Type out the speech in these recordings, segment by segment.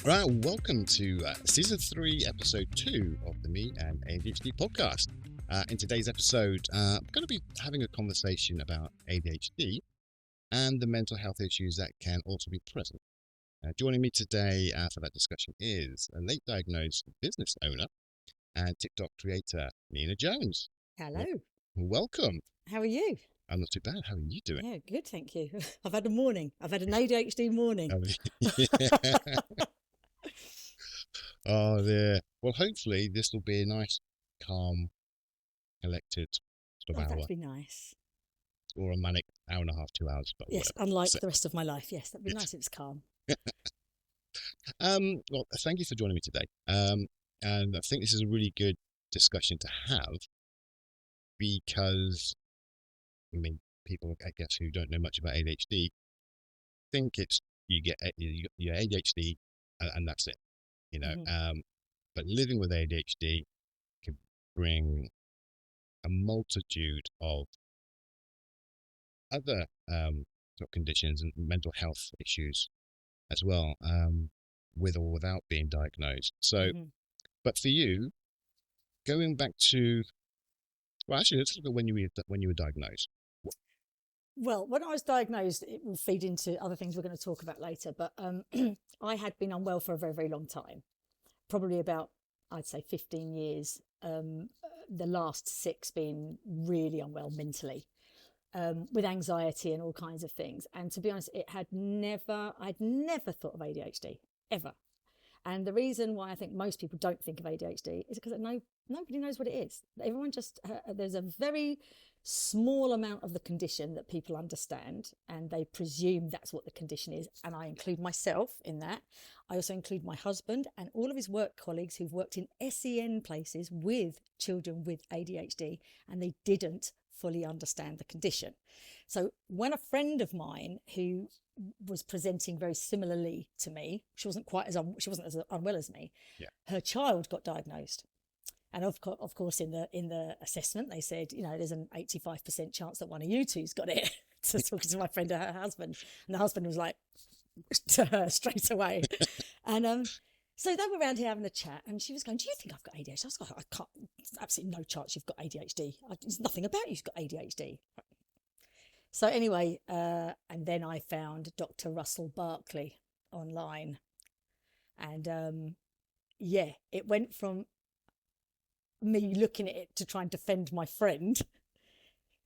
Right, welcome to season 3, episode 2 of the Me and ADHD podcast. In today's episode, I'm going to be having a conversation about ADHD and the mental health issues that can also be present. Joining me today for that discussion is a late diagnosed business owner and TikTok creator, Nina Jones. Hello. Welcome. How are you? I'm not too bad. How are you doing? Yeah, good, thank you. I've had a morning. I've had an ADHD morning. Oh, dear. Well, hopefully this will be a nice, calm, collected sort of hour, That'd be nice. or a manic hour and a half, 2 hours. But Yes, whatever. unlike the rest of my life. Yes, that'd be nice if it's calm. Well, thank you for joining me today. And I think this is a really good discussion to have because, I mean, people, I guess, who don't know much about ADHD think it's you get your ADHD and that's it, you know. Mm-hmm. But living with ADHD can bring a multitude of other sort of conditions and mental health issues as well, with or without being diagnosed. So, Mm-hmm. but for you, going back to, well, actually, let's look at when you were diagnosed. Well, when I was diagnosed, it will feed into other things we're going to talk about later. But I had been unwell for a very, very long time, probably about, I'd say, 15 years. The last 6 being really unwell mentally. With anxiety and all kinds of things. And to be honest, I'd never thought of ADHD, ever. And the reason why I think most people don't think of ADHD is because nobody knows what it is. Everyone just, there's a very small amount of the condition that people understand, and they presume that's what the condition is. And I include myself in that. I also include my husband and all of his work colleagues who've worked in SEN places with children with ADHD, and they didn't fully understand the condition. So when a friend of mine who was presenting very similarly to me, she wasn't as unwell as me. Yeah. Her child got diagnosed, and of course in the assessment they said, there's an 85% chance that one of you two's got it. So talking to my friend and her husband, and the husband was like to her straight away, and so they were around here having a chat, and she was going, "Do you think I've got ADHD?" I was like, "I can't. There's absolutely no chance you've got ADHD. There's nothing about you've got ADHD." So anyway, and then I found Dr. Russell Barkley online, and it went from me looking at it to try and defend my friend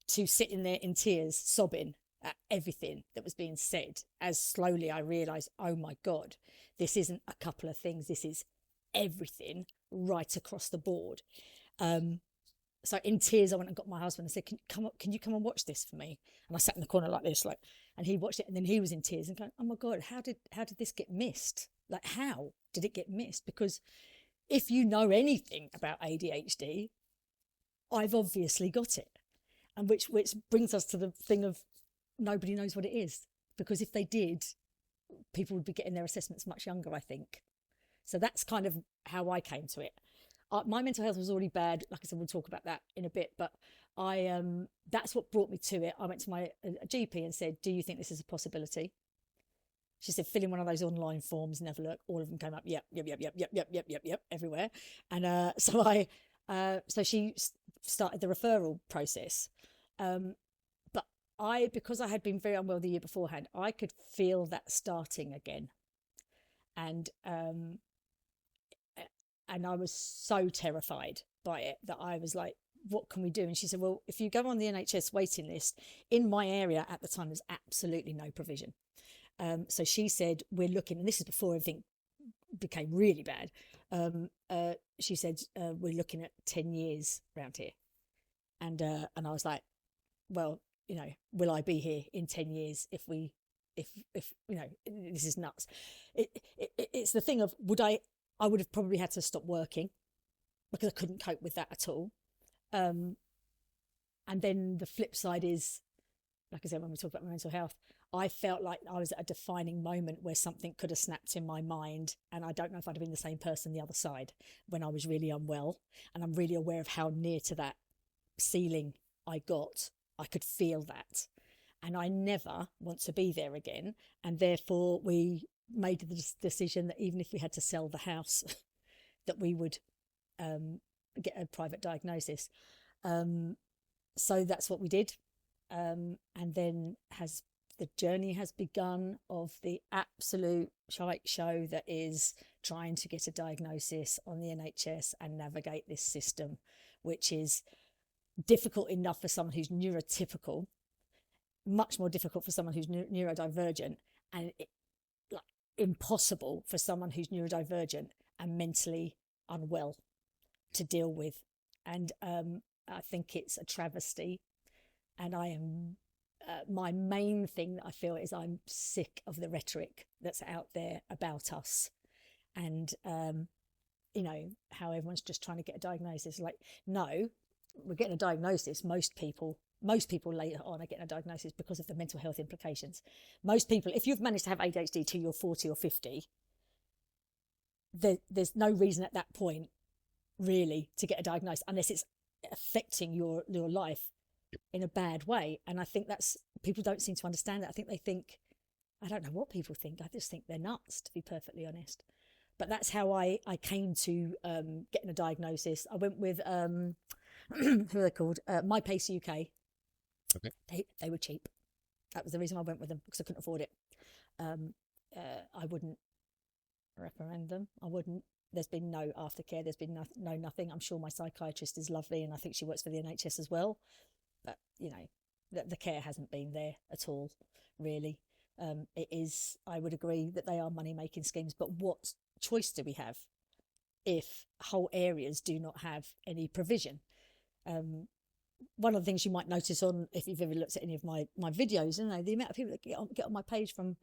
to sitting there in tears, sobbing at everything that was being said, as slowly I realised, oh my God, this isn't a couple of things, this is everything right across the board. So in tears, I went and got my husband and said, can you come and watch this for me? And I sat in the corner like this, and he watched it, and then he was in tears and going, oh my God, how did this get missed? Like, how did it get missed? Because if you know anything about ADHD, I've obviously got it. And which brings us to the thing of nobody knows what it is. Because if they did, people would be getting their assessments much younger, I think. So that's kind of how I came to it. My mental health was already bad. Like I said, we'll talk about that in a bit. But that's what brought me to it. I went to my GP and said, do you think this is a possibility? She said, fill in one of those online forms and have a look. All of them came up, yep, everywhere. And so she started the referral process. But because I had been very unwell the year beforehand, I could feel that starting again. And I was so terrified by it that I was like, what can we do? And she said, well, if you go on the NHS waiting list, in my area at the time, there's absolutely no provision. So she said, we're looking, and this is before everything became really bad. She said, we're looking at 10 years around here. And I was like, well, will I be here in 10 years if this is nuts. It's the thing of, I would have probably had to stop working because I couldn't cope with that at all. And then the flip side is, like I said, when we talk about my mental health, I felt like I was at a defining moment where something could have snapped in my mind, and I don't know if I'd have been the same person the other side when I was really unwell. And I'm really aware of how near to that ceiling I got. I could feel that, and I never want to be there again. And therefore we made the decision that even if we had to sell the house, that we would get a private diagnosis. So that's what we did. And then the journey has begun of the absolute shite show that is trying to get a diagnosis on the NHS and navigate this system, which is difficult enough for someone who's neurotypical, much more difficult for someone who's neurodivergent, and impossible for someone who's neurodivergent and mentally unwell to deal with. And I think it's a travesty. And I am, my main thing that I feel is I'm sick of the rhetoric that's out there about us. And, how everyone's just trying to get a diagnosis. Like, no, we're getting a diagnosis. Most people later on are getting a diagnosis because of the mental health implications. Most people, if you've managed to have ADHD till you're 40 or 50, there's no reason at that point really to get a diagnosis unless it's affecting your life in a bad way. And I think people don't seem to understand that. I don't know what people think. I just think they're nuts, to be perfectly honest. But that's how I came to getting a diagnosis. I went with who are they called? My Pace UK. Okay. They were cheap. That was the reason I went with them, because I couldn't afford it. I wouldn't recommend them. I wouldn't. There's been no aftercare. There's been no nothing. I'm sure my psychiatrist is lovely, and I think she works for the NHS as well. But the care hasn't been there at all, really. It is. I would agree that they are money-making schemes. But what choice do we have if whole areas do not have any provision? One of the things you might notice if you've ever looked at any of my videos, the amount of people that get on my page from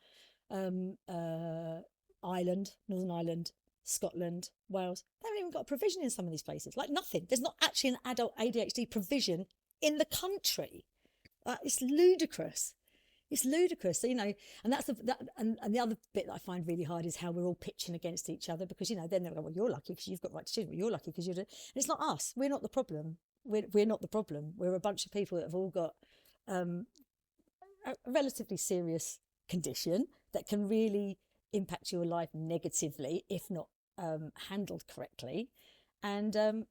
Ireland, Northern Ireland, Scotland, Wales, they haven't even got a provision in some of these places. Like, nothing. There's not actually an adult ADHD provision in the country. It's ludicrous. It's ludicrous. So, and that's and the other bit that I find really hard is how we're all pitching against each other, because then they'll go, well, you're lucky because you've got right to choose. Well, you're lucky because and it's not us. We're not the problem. We're not the problem. We're a bunch of people that have all got a relatively serious condition that can really impact your life negatively if not handled correctly. And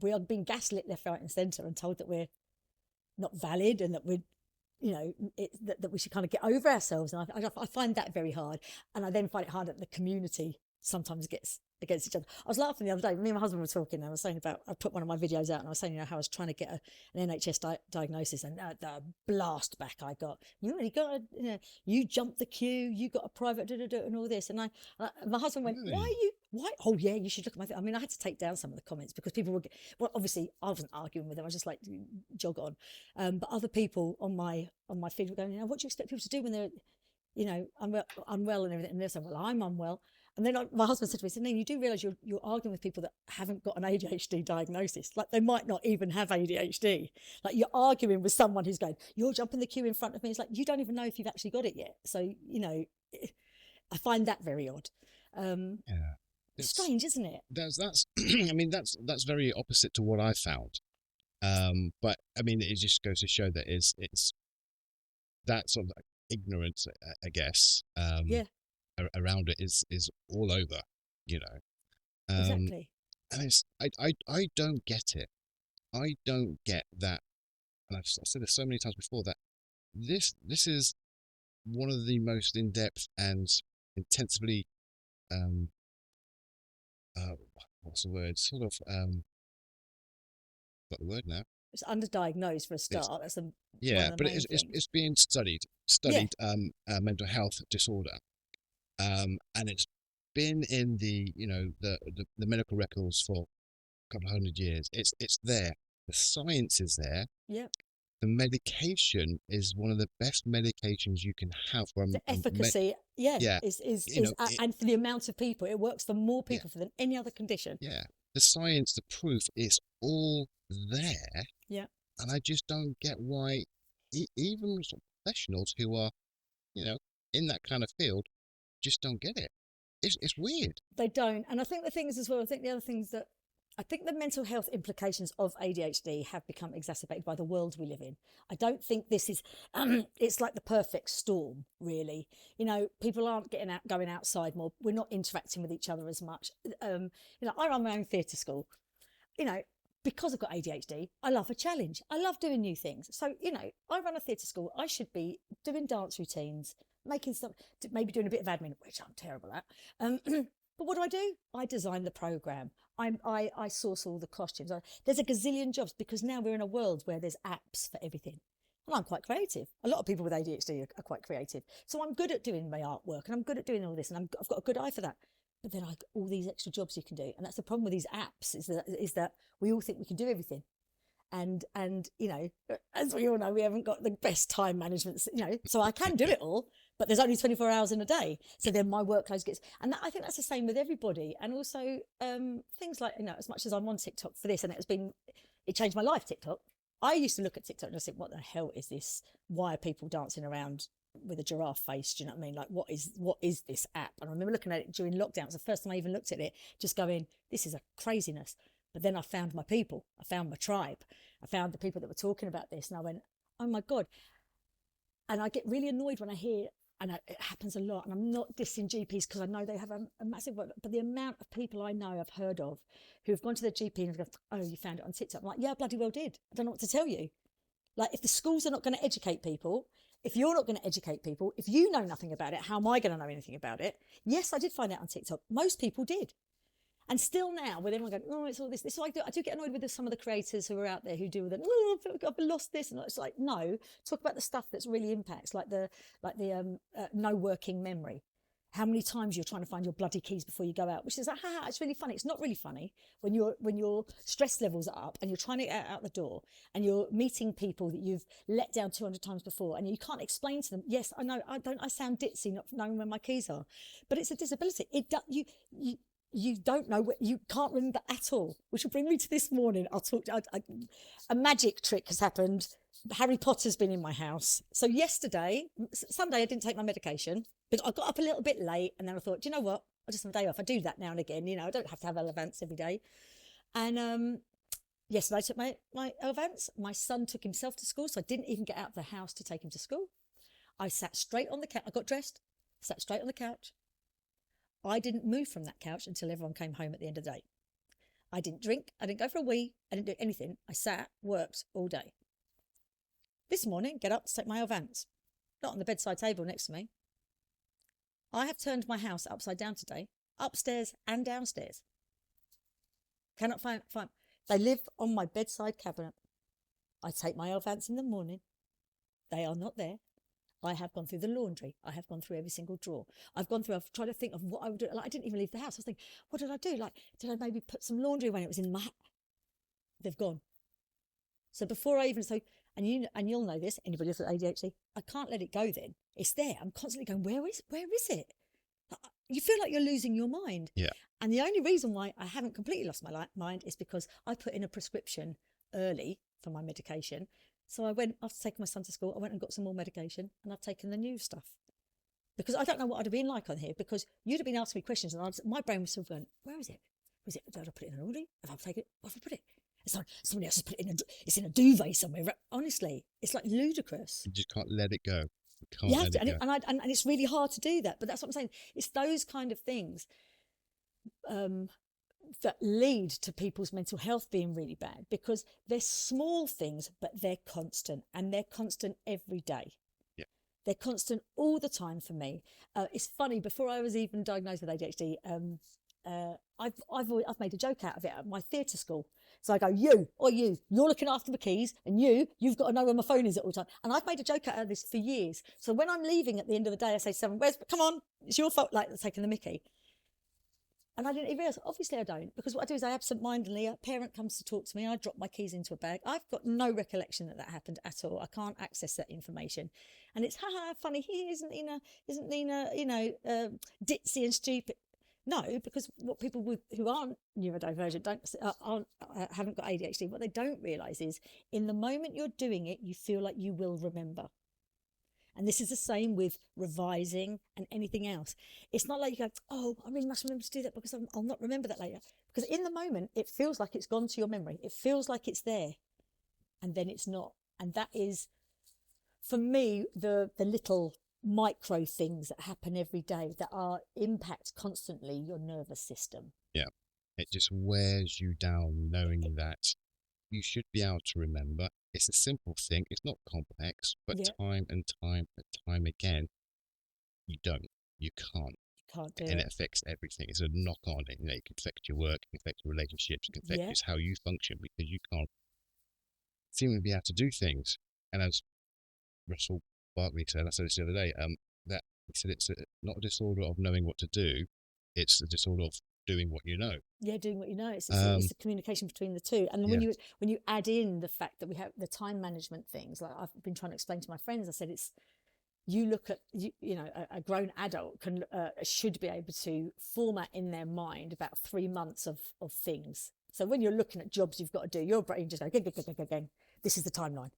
we are being gaslit left, right and centre and told that we're not valid and that we're, that we should kind of get over ourselves. And I find that very hard. And I then find it hard that the community sometimes gets against each other. I was laughing the other day. Me and my husband were talking. And I was saying I put one of my videos out, and I was saying, how I was trying to get an NHS diagnosis, and the blast back I got. You really got you jumped the queue. You got a private and all this. And my husband went, Really? Why? Oh yeah, you should look at my. I mean, I had to take down some of the comments because people were. Well, obviously, I wasn't arguing with them. I was just like, jog on. But other people on my feed were going, what do you expect people to do when they're, unwell and everything? And they're saying, well, I'm unwell. And then my husband said to me, Nene, you do realise you're arguing with people that haven't got an ADHD diagnosis. Like, they might not even have ADHD. Like, you're arguing with someone who's going, you're jumping the queue in front of me. It's like, you don't even know if you've actually got it yet. So, I find that very odd. Yeah. It's strange, isn't it? That's I mean, that's very opposite to what I found. But I mean, it just goes to show that it's that sort of ignorance, I guess. Yeah. Around it is all over, Exactly. And I don't get it. I don't get that, and I've said this so many times before, that this is one of the most in-depth and intensively what's the word? Sort of got the word now. It's underdiagnosed for a start. That's one but of the main it's being studied. Mental health disorder. And it's been in the medical records for a couple of 100 years. It's there. The science is there. Yeah. The medication is one of the best medications you can have for the efficacy. And for the amount of people, it works for more people than any other condition. Yeah. The science, the proof is all there. Yeah. And I just don't get why even sort of professionals who are, in that kind of field, just don't get it. It's weird. They don't. And I think the thing is as well, I think the other things that I think the mental health implications of ADHD have become exacerbated by the world we live in. I don't think this is, it's like the perfect storm, really. You know, people aren't going outside more. We're not interacting with each other as much. You know, I run my own theatre school. You know, because I've got ADHD, I love a challenge. I love doing new things. So, you know, I run a theatre school. I should be doing dance routines, making stuff, maybe doing a bit of admin, which I'm terrible at. But what do? I design the programme. I source all the costumes. There's a gazillion jobs because now we're in a world where there's apps for everything. And I'm quite creative. A lot of people with ADHD are quite creative. So I'm good at doing my artwork and I'm good at doing all this and I've got a good eye for that. But then all these extra jobs you can do. And that's the problem with these apps is that we all think we can do everything. And you know, as we all know, we haven't got the best time management, you know, so I can do it all, but there's only 24 hours in a day. So then my workload gets, and I think that's the same with everybody. And also things like, you know, as much as I'm on TikTok for this, and it changed my life, TikTok. I used to look at TikTok and I think, what the hell is this? Why are people dancing around with a giraffe face? Do you know what I mean? Like, what is this app? And I remember looking at it during lockdown. It was the first time I even looked at it, just going, this is a craziness. But then I found my people. I found my tribe. I found the people that were talking about this. And I went, oh my God. And I get really annoyed when I hear, and it happens a lot, and I'm not dissing GPs because I know they have a massive, but the amount of people I know I've heard of who have gone to their GP and have gone, oh, you found it on TikTok. I'm like, yeah, I bloody well did. I don't know what to tell you. Like, if the schools are not going to educate people, if you're not going to educate people, if you know nothing about it, how am I going to know anything about it? Yes, I did find out on TikTok. Most people did. And still now, with everyone going, oh, it's all this. So I do get annoyed with some of the creators who are out there who do the, oh, I've lost this. And it's like, no, talk about the stuff that's really impacts, like the no working memory. How many times you're trying to find your bloody keys before you go out, which is like, it's really funny. It's not really funny when your stress levels are up and you're trying to get out the door and you're meeting people that you've let down 200 times before and you can't explain to them, yes, I know, I sound ditzy not knowing where my keys are, but it's a disability. You don't know, you can't remember at all, which will bring me to this morning. A magic trick has happened. Harry Potter's been in my house. So yesterday, Sunday, I didn't take my medication, but I got up a little bit late and then I thought, do you know what? I'll just have a day off. I do that now and again. You know, I don't have to have Elevance every day. And yesterday I took my Elevance. My son took himself to school, so I didn't even get out of the house to take him to school. I sat straight on the couch. I got dressed, sat straight on the couch. I didn't move from that couch until everyone came home at the end of the day. I didn't drink. I didn't go for a wee. I didn't do anything. I sat, worked all day. This morning, get up to take my Elevance. Not on the bedside table next to me. I have turned my house upside down today, upstairs and downstairs. Cannot find. They live on my bedside cabinet. I take my Elevance in the morning. They are not there. I have gone through the laundry. I have gone through every single drawer. I've tried to think of what I would do. Like, I didn't even leave the house. I was thinking, what did I do? Like, did I maybe put some laundry when it was in my hat? They've gone. So before I even, and you'll know this, anybody else with ADHD, I can't let it go then. It's there. I'm constantly going, where is it? You feel like you're losing your mind. Yeah. And the only reason why I haven't completely lost my mind is because I put in a prescription early for my medication. So I went, after taking my son to school, I went and got some more medication and I've taken the new stuff. Because I don't know what I'd have been like on here because you'd have been asking me questions and my brain was still going, where is it? Did I put it in an order? Have I taken it? Where have I put it? It's like somebody else has put it it's in a duvet somewhere. Honestly, it's like ludicrous. You just can't let it go. And it's really hard to do that. But that's what I'm saying. It's those kind of things that lead to people's mental health being really bad because they're small things, but they're constant and they're constant every day. Yeah. They're constant all the time for me. It's funny, before I was even diagnosed with ADHD, I've made a joke out of it at my theatre school. So I go, you're looking after the keys and you've got to know where my phone is at all the time. And I've made a joke out of this for years. So when I'm leaving at the end of the day, I say to someone, come on, it's your fault, like taking the mickey. And I didn't even realise, obviously I don't, because what I do is I absent-mindedly, a parent comes to talk to me, I drop my keys into a bag. I've got no recollection that happened at all. I can't access that information. And it's, funny, isn't Nina, ditzy and stupid. No, because what people who aren't neurodivergent haven't got ADHD, what they don't realise is in the moment you're doing it, you feel like you will remember. And this is the same with revising and anything else. It's not like you go, oh, I really must remember to do that because I'll not remember that later. Because in the moment, it feels like it's gone to your memory. It feels like it's there, and then it's not. And that is, for me, the little micro things that happen every day that are impact constantly your nervous system. Yeah. It just wears you down knowing that you should be able to remember. It's a simple thing. It's not complex, but Yeah. time and time again, you don't. You can't. You can't do And it. it affects everything. It's a knock on. It can affect your work, it can affect your relationships, it can affect Yeah. just how you function because you can't seem to be able to do things. And as Russell Barkley said, I said this the other day, that he said it's not a disorder of knowing what to do, it's a disorder of doing what you know. Yeah, doing what you know. It's the communication between the two. And Yeah. when you add in the fact that we have the time management things, like I've been trying to explain to my friends, I said it's, you look at, you know, a grown adult should be able to format in their mind about 3 months of things. So when you're looking at jobs you've got to do, your brain just goes, gang. This is the timeline.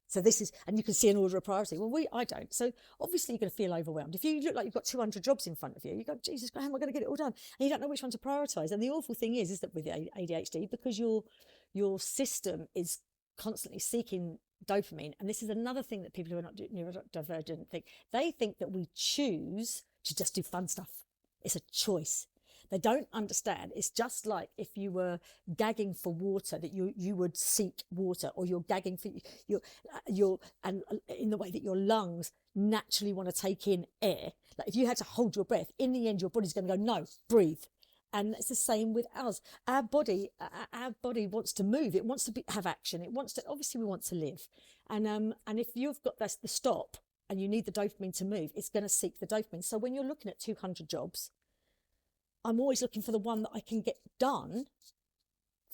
So this is, and you can see an order of priority. Well, I don't. So obviously you're going to feel overwhelmed. If you look like you've got 200 jobs in front of you, you go, Jesus, how am I going to get it all done? And you don't know which one to prioritize. And the awful thing is that with ADHD, because your system is constantly seeking dopamine, and this is another thing that people who are not neurodivergent think. They think that we choose to just do fun stuff. It's a choice. They don't understand. It's just like if you were gagging for water, that you would seek water, or you're gagging for your and in the way that your lungs naturally want to take in air. Like if you had to hold your breath, in the end, your body's going to go, no, breathe. And it's the same with us. Our body wants to move. It wants to have action. It wants to, obviously we want to live. And if you've got the stop and you need the dopamine to move, it's going to seek the dopamine. So when you're looking at 200 jobs, I'm always looking for the one that I can get done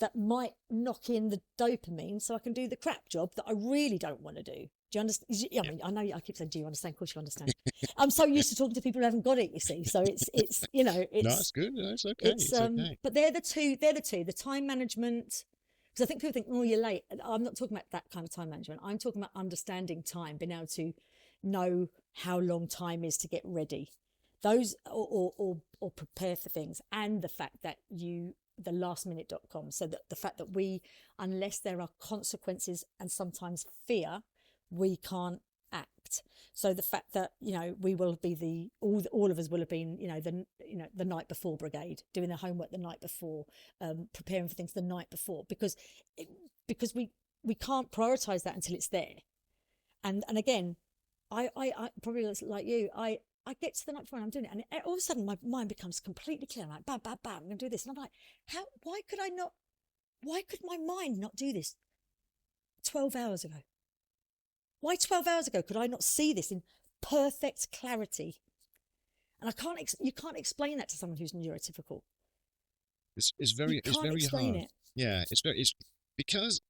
that might knock in the dopamine so I can do the crap job that I really don't want to do. Do you understand? I mean, I know I keep saying, do you understand? Of course you understand. I'm so used to talking to people who haven't got it, you see. So it's you know, it's... No, it's good. No, it's okay. It's okay. But they're the two, the time management. Because I think people think, oh, you're late. I'm not talking about that kind of time management. I'm talking about understanding time, being able to know how long time is to get ready. Those or prepare for things, and the fact that the lastminute.com, so that the fact that we, unless there are consequences and sometimes fear, we can't act. So the fact that, you know, we will be all of us will have been, the night before brigade, doing the homework the night before, preparing for things the night before, because we can't prioritize that until it's there. And again, I probably like you, I get to the night before and I'm doing it, and all of a sudden my mind becomes completely clear. I'm like, bam, bam, bam, I'm going to do this. And I'm like, why could my mind not do this 12 hours ago? Why 12 hours ago could I not see this in perfect clarity? And you can't explain that to someone who's neurotypical. It's very hard. It. Yeah, it's because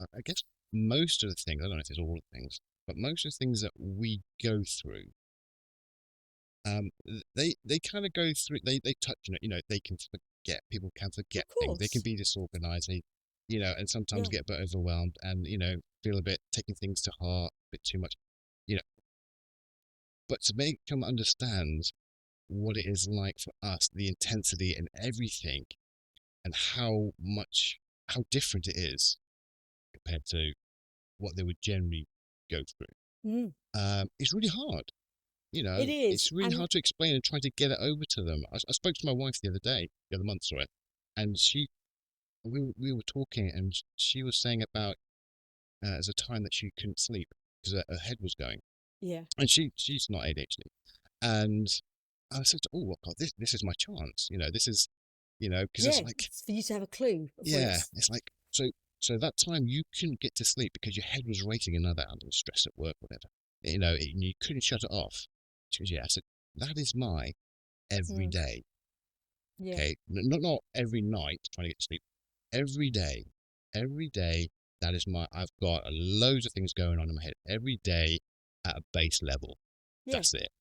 I guess most of the things, I don't know if it's all the things, but most of the things that we go through, they kind of go through, they touch on it, they can forget, people can forget things, they can be disorganized, and sometimes get a bit overwhelmed and, feel a bit taking things to heart a bit too much, but to make them understand what it is like for us, the intensity and everything, and how different it is compared to what they would generally go through. It's really hard. It is. It's really hard to explain and try to get it over to them. I spoke to my wife the other month, and we were talking, and she was saying about there's a time that she couldn't sleep because her head was going. Yeah. And she's not ADHD, and I said, "Oh God, this is my chance." This is, because it's like it's for you to have a clue. It's like so that time you couldn't get to sleep because your head was racing another and stress at work, whatever. You couldn't shut it off. She goes, "Yeah." I said, "That is my every day." Yeah. Okay, not every night trying to get to sleep. Every day. That is I've got loads of things going on in my head every day at a base level. Yeah. That's it.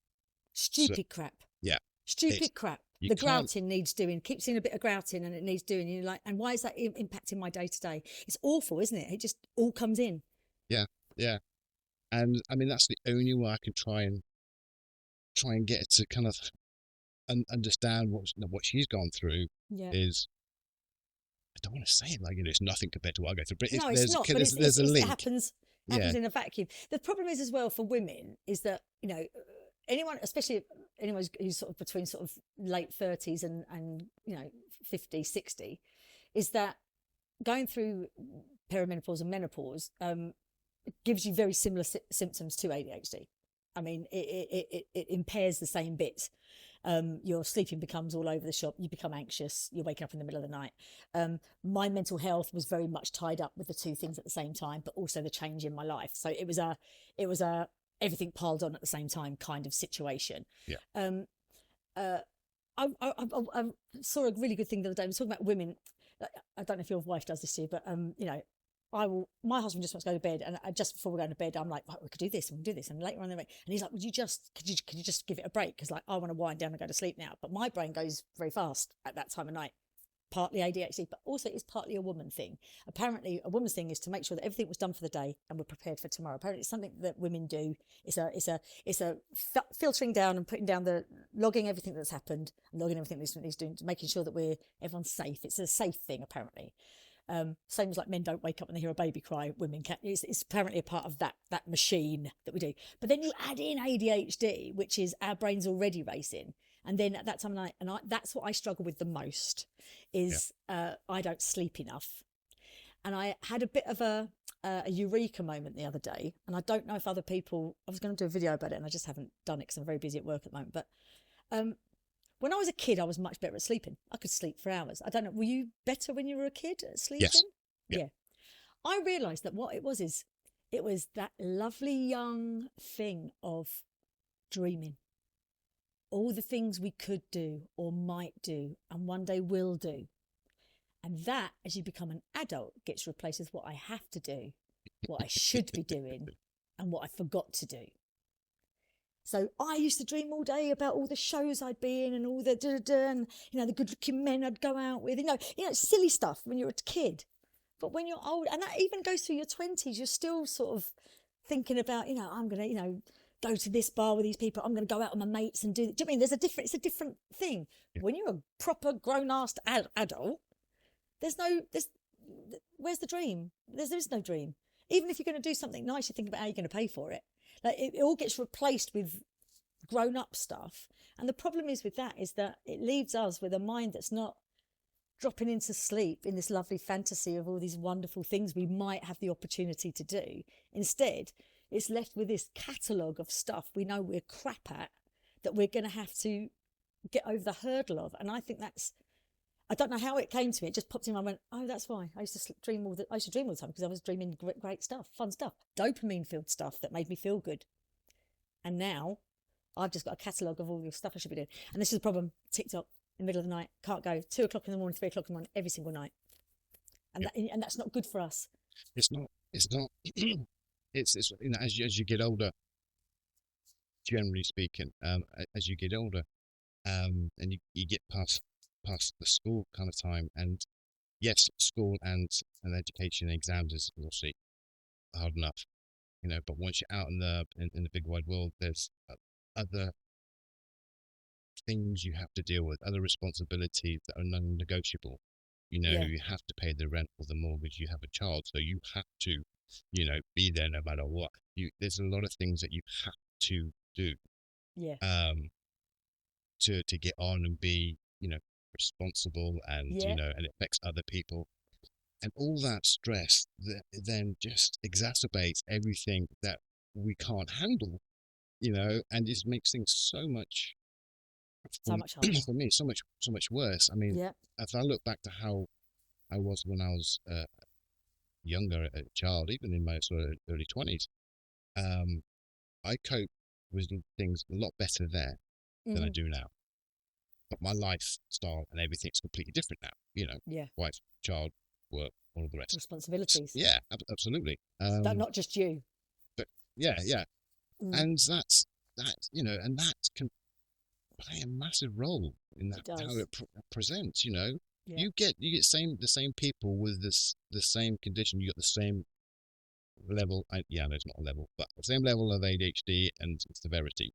Stupid crap. Yeah. Stupid crap. The grouting needs doing. Keep seeing a bit of grouting and it needs doing. You're like, and why is that impacting my day to day? It's awful, isn't it? It just all comes in. Yeah. Yeah. And I mean, that's the only way I can try and get it to kind of understand what she's gone through Yeah. is. I don't want to say it like, it's nothing compared to what I go through, but No, it's not. But there's a it link. happens Yeah. in a vacuum. The problem is as well for women is that anyone, especially anyone who's sort of between sort of late 30s and 50, 60, is that going through perimenopause and menopause gives you very similar symptoms to ADHD. I mean, it impairs the same bits. Your sleeping becomes all over the shop. You become anxious. You're waking up in the middle of the night. My mental health was very much tied up with the two things at the same time, but also the change in my life. So it was a everything piled on at the same time kind of situation. Yeah. I saw a really good thing the other day. I was talking about women. I don't know if your wife does this to you, but my husband just wants to go to bed, and just before we're going to bed, I'm like, right, we could do this and we can do this, and later on and he's like, could you just give it a break, because like I want to wind down and go to sleep now, but my brain goes very fast at that time of night. Partly ADHD, but also it's partly a woman thing. Apparently, a woman's thing is to make sure that everything was done for the day and we're prepared for tomorrow. Apparently, it's something that women do. It's a filtering down and putting down logging everything that's happened, and logging everything that's doing, making sure that everyone's safe. It's a safe thing, apparently. Same as like men don't wake up when they hear a baby cry. Women can. It's apparently a part of that machine that we do. But then you add in ADHD, which is our brains already racing. And then at that time of night, that's what I struggle with the most, is I don't sleep enough. And I had a bit of a eureka moment the other day. And I don't know if other people, I was going to do a video about it and I just haven't done it because I'm very busy at work at the moment. But when I was a kid, I was much better at sleeping. I could sleep for hours. I don't know, were you better when you were a kid at sleeping? Yes. Yeah. I realised that what it was that lovely young thing of dreaming. All the things we could do or might do and one day will do. And that, as you become an adult, gets replaced with what I have to do, what I should be doing, and what I forgot to do. So I used to dream all day about all the shows I'd be in and all the and the good-looking men I'd go out with. Silly stuff when you're a kid. But when you're old, and that even goes through your 20s, you're still sort of thinking about, I'm going to, go to this bar with these people. I'm going to go out with my mates and do. Do you know what I mean? It's a different thing. Yeah. When you're a proper grown-ass adult, where's the dream? There is no dream. Even if you're going to do something nice, you think about how you're going to pay for it. Like it all gets replaced with grown-up stuff. And the problem is with that is that it leaves us with a mind that's not dropping into sleep in this lovely fantasy of all these wonderful things we might have the opportunity to do. Instead, it's left with this catalogue of stuff we know we're crap at, that we're going to have to get over the hurdle of. And I think I don't know how it came to me. It just popped in my mind. Oh, that's why I used to dream all the time, because I was dreaming great stuff, fun stuff, dopamine-filled stuff that made me feel good. And now I've just got a catalogue of all the stuff I should be doing. And this is the problem. TikTok in the middle of the night, can't go. 2 o'clock in the morning, 3 o'clock in the morning, every single night. And and that's not good for us. It's not. It's as you get older, generally speaking, as you get older, and you get past the school kind of time, and yes, school and education and exams is obviously hard enough, but once you're out in the big wide world, there's other things you have to deal with, other responsibilities that are non-negotiable. You have to pay the rent or the mortgage. You have a child, so you have to be there no matter what. There's a lot of things that you have to do. Yeah. To get on and be, responsible, and and it affects other people, and all that stress that then just exacerbates everything that we can't handle, and it makes things so much harder for me, so much worse. I mean, if I look back to how I was when I was younger, a child, even in my sort of early 20s, I cope with things a lot better there than I do now. But my lifestyle and everything's completely different now. Wife, child, work, all of the rest. Responsibilities. Yeah, absolutely. Not just you. But yeah. And that's and that can play a massive role in that, how it presents. You get the same people with the same condition. You got the same level. Yeah, no, it's not a level, but the same level of ADHD and severity.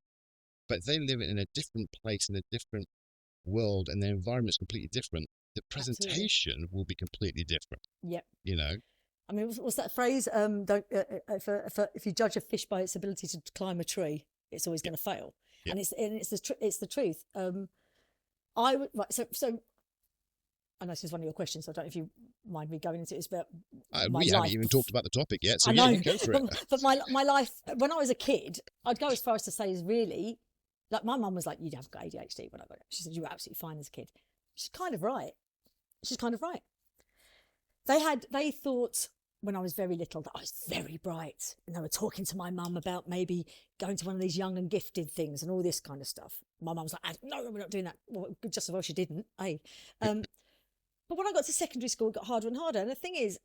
But they live in a different place, in a different world, and their environment's completely different. The Absolutely. presentation will be completely different. Yep. You know, I mean, what's that phrase? Don't if you judge a fish by its ability to climb a tree, it's always yeah, going to fail. yeah. And it's the truth. I would right. So I know this is one of your questions. So I don't know if you mind me going into it. It's about my We haven't life. even talked about the topic yet, so I yeah, know, you go for it. but my life when I was a kid, I'd go as far as to say is really like my mum was like, "You have got ADHD." When I got it, she said, "You were absolutely fine as a kid." She's kind of right. She's kind of right. They thought when I was very little that I was very bright, and they were talking to my mum about maybe going to one of these young and gifted things and all this kind of stuff. My mum was like, "No, we're not doing that." Well, just as well she didn't, eh? But when I got to secondary school, it got harder and harder. And the thing is,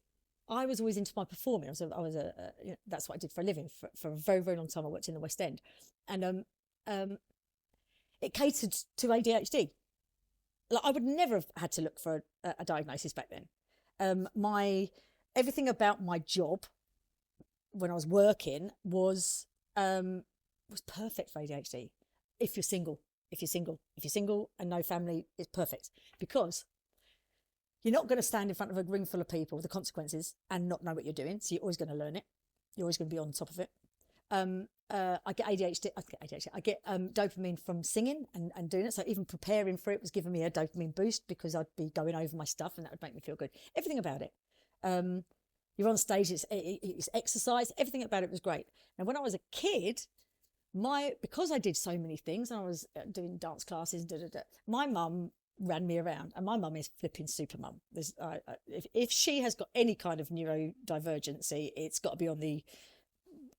I was always into my performing. That's what I did for a living for a very, very long time. I worked in the West End, and um, it catered to ADHD. Like I would never have had to look for a diagnosis back then. My everything about my job when I was working was perfect for ADHD. If you're single, if you're single and no family, it's perfect because you're not going to stand in front of a room full of people with the consequences and not know what you're doing. So you're always going to learn it. You're always going to be on top of it. I get ADHD. I get dopamine from singing and doing it. So even preparing for it was giving me a dopamine boost because I'd be going over my stuff and that would make me feel good. Everything about it. You're on stage. It's exercise. Everything about it was great. And when I was a kid, because I did so many things and I was doing dance classes, my mum ran me around, and my mum is flipping super mum. If she has got any kind of neurodivergency, it's got to be on the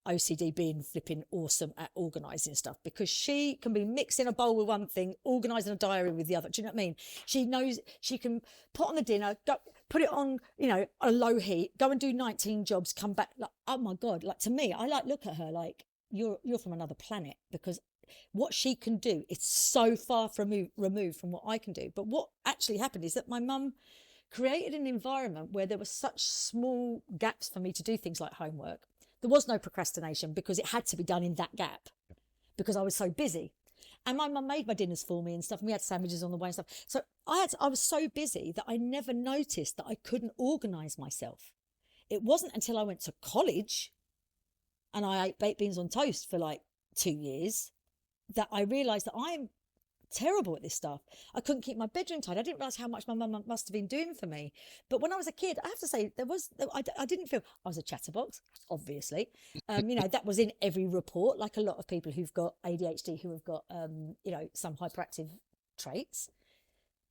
OCD being flipping awesome at organising stuff, because she can be mixing a bowl with one thing, organising a diary with the other. Do you know what I mean? She knows she can put on the dinner, go, put it on, a low heat, go and do 19 jobs, come back. Like, oh my God, like to me, I look at her like you're from another planet, because what she can do is so far removed from what I can do. But what actually happened is that my mum created an environment where there were such small gaps for me to do things like homework. There was no procrastination because it had to be done in that gap because I was so busy. And my mum made my dinners for me and stuff, and we had sandwiches on the way and stuff. So I was so busy that I never noticed that I couldn't organise myself. It wasn't until I went to college and I ate baked beans on toast for like 2 years that I realised that I'm terrible at this stuff. I couldn't keep my bedroom tidy. I didn't realise how much my mum must have been doing for me. But when I was a kid, I have to say, I didn't feel I was a chatterbox, obviously. That was in every report, like a lot of people who've got ADHD who have got, some hyperactive traits.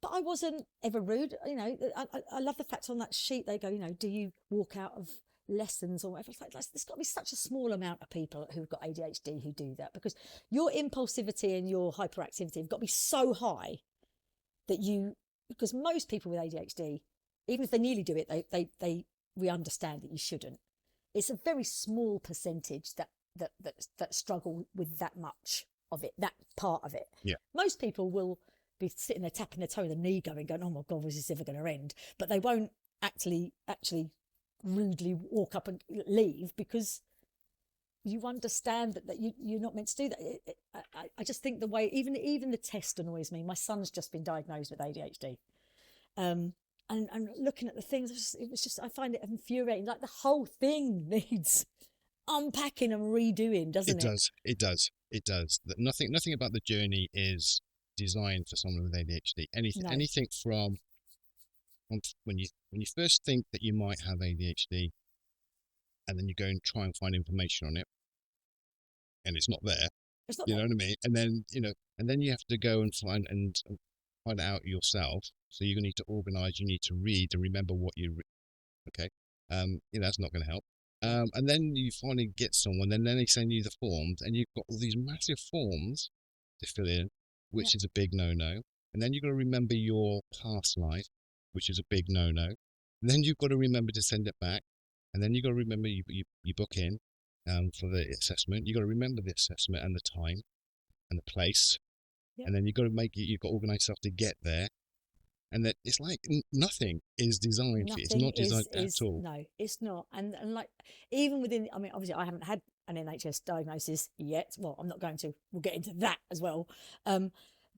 But I wasn't ever rude. I love the fact on that sheet they go, do you walk out of lessons or whatever? It's like there's got to be such a small amount of people who've got ADHD who do that, because your impulsivity and your hyperactivity have got to be so high that because most people with ADHD, even if they nearly do it, we understand that you shouldn't. It's a very small percentage that struggle with that much of it, that part of it. Yeah. Most people will be sitting there tapping their toe in the knee going, oh my God, was this ever going to end? But they won't actually rudely walk up and leave, because you understand that you're not meant to do that. I just think the way even the test annoys me. My son's just been diagnosed with ADHD, and looking at the things, I find it infuriating. Like the whole thing needs unpacking and redoing, doesn't it? It does. That nothing about the journey is designed for someone with ADHD. Anything from when you first think that you might have ADHD, and then you go and try and find information on it, and it's not there. It's not you there. know what I mean? And then and then you have to go and find it out yourself. So you need to organise. You need to read and remember what okay. That's not going to help. And then you finally get someone, and then they send you the forms, and you've got all these massive forms to fill in, which is a big no-no. And then you've got to remember your past life, which is a big no-no. And then you've got to remember to send it back. And then you've got to remember you book in for the assessment. You've got to remember the assessment and the time and the place. Yep. And then you've got to organise yourself to get there. and that it's like nothing is designed for you. It's Nothing not designed at is all. no, it's not. And like, even within, I mean, obviously I haven't had an NHS diagnosis yet. Well, I'm not going to. We'll get into that as well.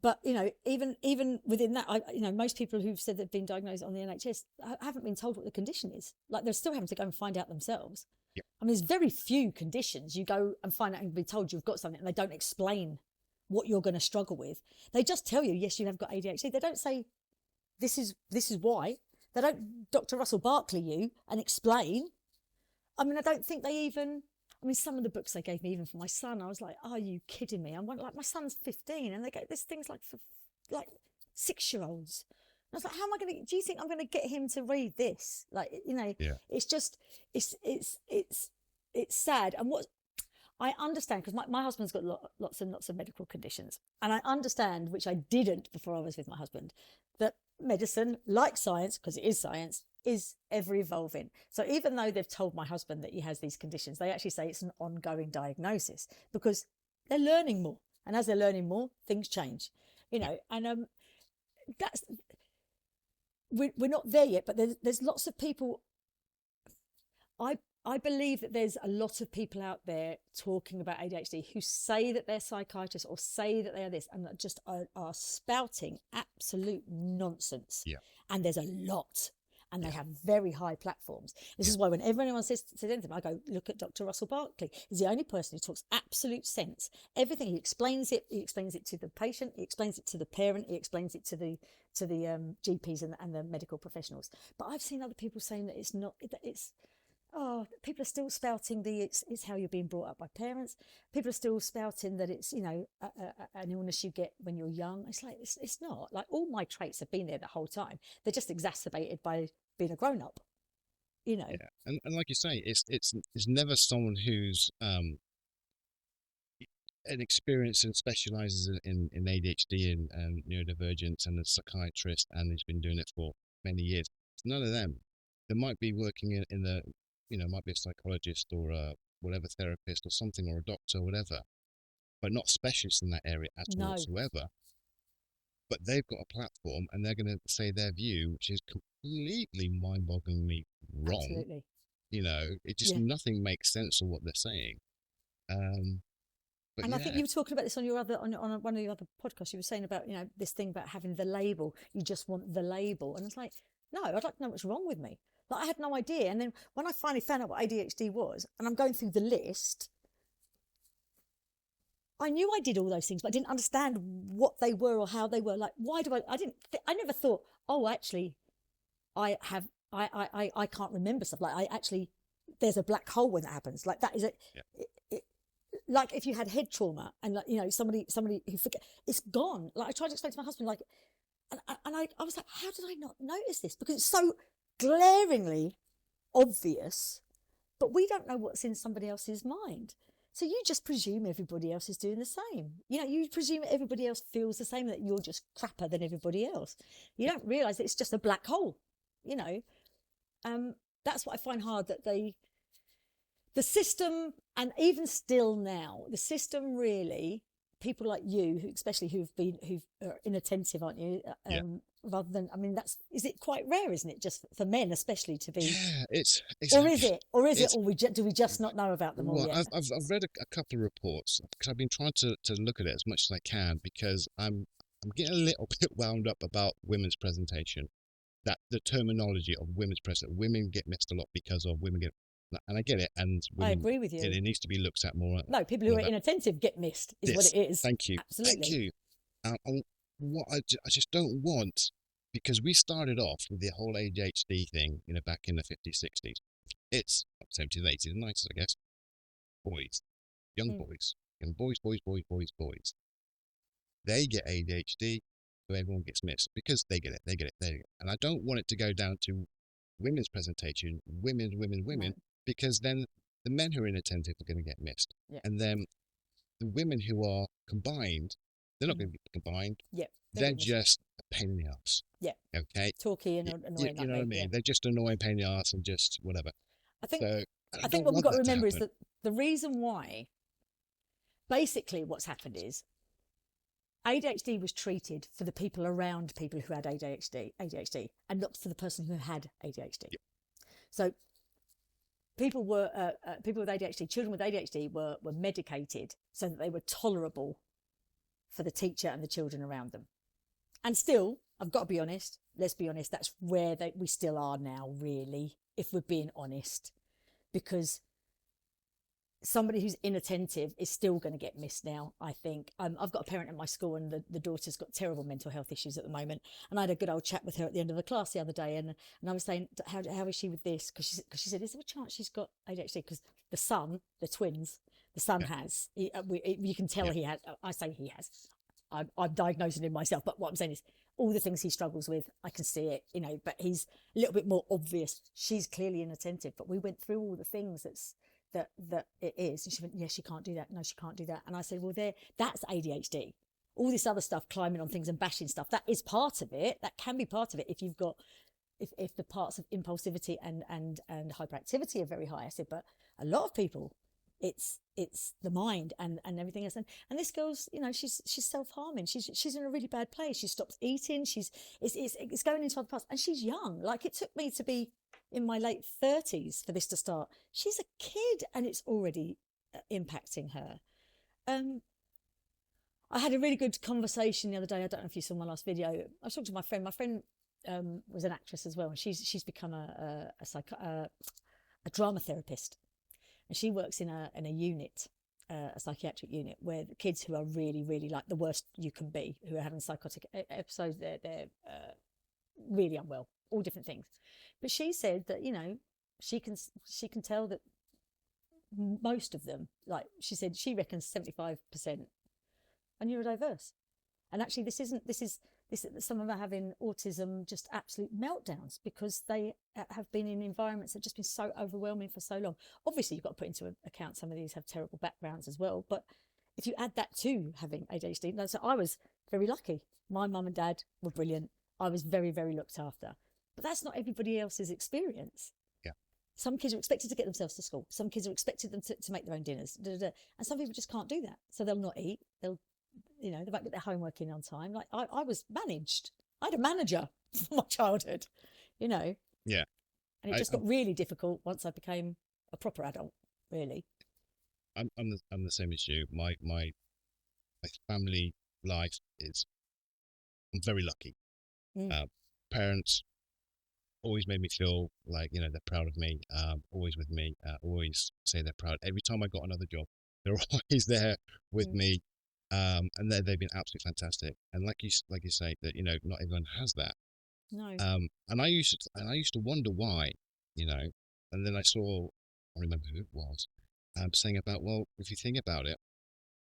But you know, even within that, most people who've said they've been diagnosed on the NHS haven't been told what the condition is. Like, they're still having to go and find out themselves. Yeah. I mean, there's very few conditions you go and find out and be told you've got something, and they don't explain what you're going to struggle with. They just tell you, yes, you have got ADHD. They don't say this is why. They don't Dr. Russell Barkley you and explain. I mean, I don't think they even. I mean, some of the books they gave me, even for my son, I was like, "Are you kidding me?" I'm like, my son's 15, and they go, "This thing's like for like 6-year-olds." And I was like, "How am I going to? Do you think I'm going to get him to read this?" Like, Yeah. it's just, it's sad. And what I understand, because my husband's got lots and lots of medical conditions, and I understand, which I didn't before I was with my husband, that medicine, like science, because it is science, is ever evolving. So even though they've told my husband that he has these conditions, they actually say it's an ongoing diagnosis, because they're learning more, and as they're learning more, things change, and that's we're not there yet, but there's lots of people. I believe that there's a lot of people out there talking about ADHD who say that they're psychiatrists or say that they are this, and that just are spouting absolute nonsense. Yeah. And there's a lot, and they have very high platforms. This is why whenever anyone says anything, I go, look at Dr. Russell Barkley. He's the only person who talks absolute sense. Everything, he explains it. He explains it to the patient. He explains it to the parent. He explains it to the GPs and the medical professionals. But I've seen other people saying that it's not. That it's people are still spouting it's how you're being brought up by parents. People are still spouting that it's an illness you get when you're young. It's like it's not. Like, all my traits have been there the whole time. They're just exacerbated by being a grown up. Yeah, and like you say, it's never someone who's an experienced and specializes in ADHD and neurodivergence and a psychiatrist and has been doing it for many years. It's none of them. They might be working in the might be a psychologist or a whatever therapist or something, or a doctor or whatever, but not specialists in that area at all whatsoever. But they've got a platform and they're going to say their view, which is completely mind-bogglingly wrong. Absolutely. It just nothing makes sense of what they're saying. But I think you were talking about this on on one of your other podcasts. You were saying about this thing about having the label. You just want the label, and it's like, no, I'd like to know what's wrong with me. Like, I had no idea. And then when I finally found out what ADHD was, and I'm going through the list, I knew I did all those things, but I didn't understand what they were or how they were. Like, why do I never thought, oh, actually, I can't remember stuff. Like, there's a black hole when that happens. Like, that is like if you had head trauma and somebody who forget, it's gone. Like, I tried to explain to my husband, like, and I was like, how did I not notice this? Because it's so glaringly obvious, but we don't know what's in somebody else's mind. So you just presume everybody else is doing the same. You presume everybody else feels the same, that you're just crapper than everybody else. You don't realise that it's just a black hole. That's what I find hard, that the system, and even still now, the system really, people like you, especially who are inattentive, aren't you? Rather than, I mean, is it quite rare, isn't it? Just for men, especially, to be. Yeah, it's exactly. Or do we just not know about them all yet? I've read a couple of reports, because I've been trying to look at it as much as I can, because I'm getting a little bit wound up about women's presentation. That the terminology of women's presentation, women get missed a lot because of women get. And I get it, and I agree with you. It needs to be looked at more. No, people who are inattentive get missed, is what it is. Thank you. Absolutely. Thank you. What I just don't want, because we started off with the whole ADHD thing, back in the 50s, 60s. It's 70s, 80s, and 90s, I guess. Boys, young boys, boys. They get ADHD, so everyone gets missed because they get it. And I don't want it to go down to women's presentation, women. No. Because then the men who are inattentive are going to get missed. Yeah. And then the women who are combined, they're not going to be combined. Yeah. They're just a pain in the ass. Yeah. Okay. Talky and annoying. You know what I mean? Yeah. They're just annoying, pain in the ass, and just whatever. I think what we've got to remember is that the reason why, basically what's happened is, ADHD was treated for the people around people who had ADHD, and not for the person who had ADHD. Yep. So people with ADHD, children with ADHD were medicated so that they were tolerable for the teacher and the children around them. And still, I've got to be honest, let's be honest, that's where we still are now, really, if we're being honest, because somebody who's inattentive is still going to get missed now, I think. I've got a parent at my school, and the daughter's got terrible mental health issues at the moment. And I had a good old chat with her at the end of the class the other day. And I was saying, how is she with this? Because she said, is there a chance she's got ADHD? Because the son, the twins, the son has. You can tell he has. I say he has. I'm diagnosing him myself. But what I'm saying is, all the things he struggles with, I can see it, but he's a little bit more obvious. She's clearly inattentive. But we went through all the things that it is. And she went, yeah, she can't do that. No, she can't do that. And I said, well, that's ADHD. All this other stuff, climbing on things and bashing stuff, that is part of it. That can be part of it if you've got, if the parts of impulsivity and hyperactivity are very high. I said, but a lot of people, it's the mind and everything else. And this girl's, she's self-harming. She's in a really bad place. She stops eating. It's going into other parts. And she's young. Like, it took me to be in my late 30s for this to start. She's a kid, and it's already impacting her. I had a really good conversation the other day. I don't know if you saw my last video. I was talking to my friend. My friend was an actress as well, and she's become a drama therapist, and she works in a unit, a psychiatric unit, where the kids who are really, really like the worst you can be, who are having psychotic episodes, they're really unwell, all different things. But she said that, she can tell that most of them, like she said, she reckons 75% are neurodiverse. And actually this is some of them are having autism, just absolute meltdowns, because they have been in environments that have just been so overwhelming for so long. Obviously, you've got to put into account some of these have terrible backgrounds as well. But if you add that to having ADHD, so I was very lucky. My mum and dad were brilliant. I was very, very looked after. But that's not everybody else's experience. Yeah. Some kids are expected to get themselves to school. Some kids are expected them to make their own dinners. And some people just can't do that. So they'll not eat. They won't get their homework in on time. Like I was managed. I had a manager for my childhood, Yeah. And it just got really difficult once I became a proper adult, really. I'm the same as you. My family life I'm very lucky. Parents always made me feel like, they're proud of me, always with me, always say they're proud. Every time I got another job, they're always there with me. And they've been absolutely fantastic. And like you say that, not everyone has that. No. And I used to wonder why, and then I remember who it was, saying about, well, if you think about it,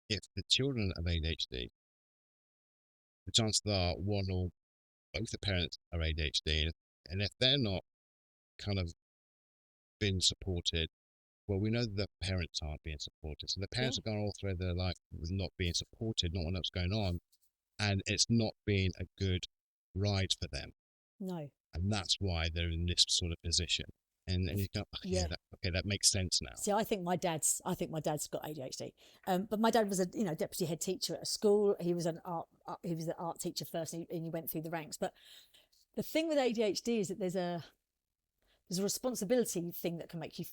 if the children of ADHD, the chances are one or both the parents are ADHD, and if they're not kind of being supported, well, we know that the parents aren't being supported. So the parents are going all through their life with not being supported, not knowing what's going on, and it's not being a good ride for them. No. And that's why they're in this sort of position. And you go, that makes sense now. See, I think my dad's got ADHD. But my dad was a deputy head teacher at a school. He was an art teacher first, and he went through the ranks. But the thing with ADHD is that there's a responsibility thing that can make you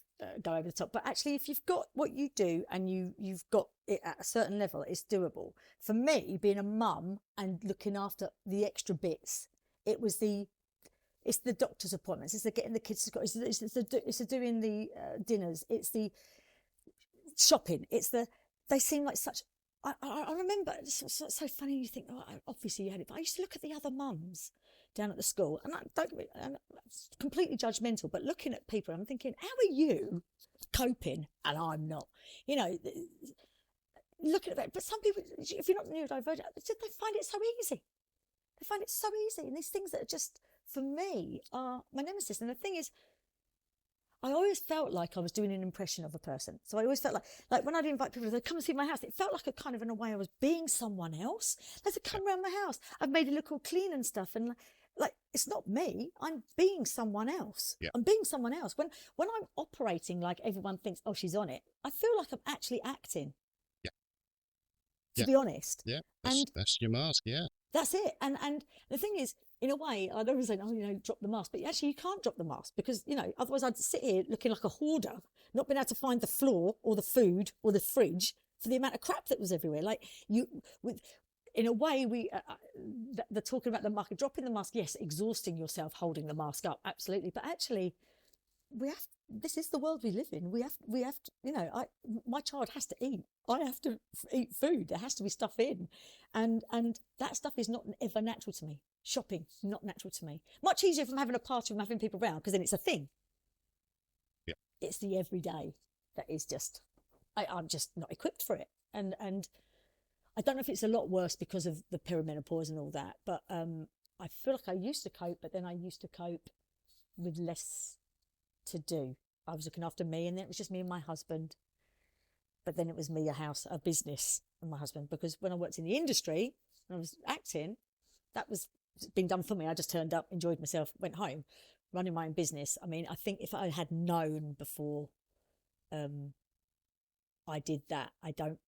go over the top. But actually, if you've got what you do and you've got it at a certain level, it's doable. For me, being a mum and looking after the extra bits, it's the doctor's appointments, it's the getting the kids to school, it's the doing the dinners, it's the shopping, they seem like such. I remember, it's so funny. You think, obviously you had it, but I used to look at the other mums down at the school, and I'm completely judgmental, but looking at people, I'm thinking, how are you coping? And I'm not, looking at that. But some people, if you're not neurodivergent, they find it so easy. They find it so easy, and these things that are just, for me, are my nemesis. And the thing is, I always felt like I was doing an impression of a person. So I always felt like when I'd invite people to come and see my house, it felt like a kind of, in a way, I was being someone else. Let's come around my house. I've made it look all clean and stuff. And like, it's not me. I'm being someone else. Yeah. I'm being someone else. When I'm operating like everyone thinks, oh, she's on it, I feel like I'm actually acting. Yeah. to Yeah. be honest. Yeah. And That's your mask. Yeah. that's it. And the thing is, in a way, I'd always say, oh, drop the mask. But actually, you can't drop the mask because, otherwise I'd sit here looking like a hoarder, not being able to find the floor or the food or the fridge for the amount of crap that was everywhere. Like in a way, they're talking about the mask, dropping the mask. Yes, exhausting yourself holding the mask up, absolutely. But actually, this is the world we live in. We have to, my child has to eat. I have to eat food. There has to be stuff in, and that stuff is not ever natural to me. Shopping, not natural to me. Much easier from having a party and having people around because then it's a thing. Yeah. It's the everyday that is just, I'm just not equipped for it, and I don't know if it's a lot worse because of the perimenopause and all that, but I feel like I used to cope, but then I used to cope with less to do. I was looking after me, and then it was just me and my husband. But then it was me, a house, a business, and my husband. Because when I worked in the industry, when I was acting, that was being done for me. I just turned up, enjoyed myself, went home, running my own business. I mean, I think if I had known before I did that, I don't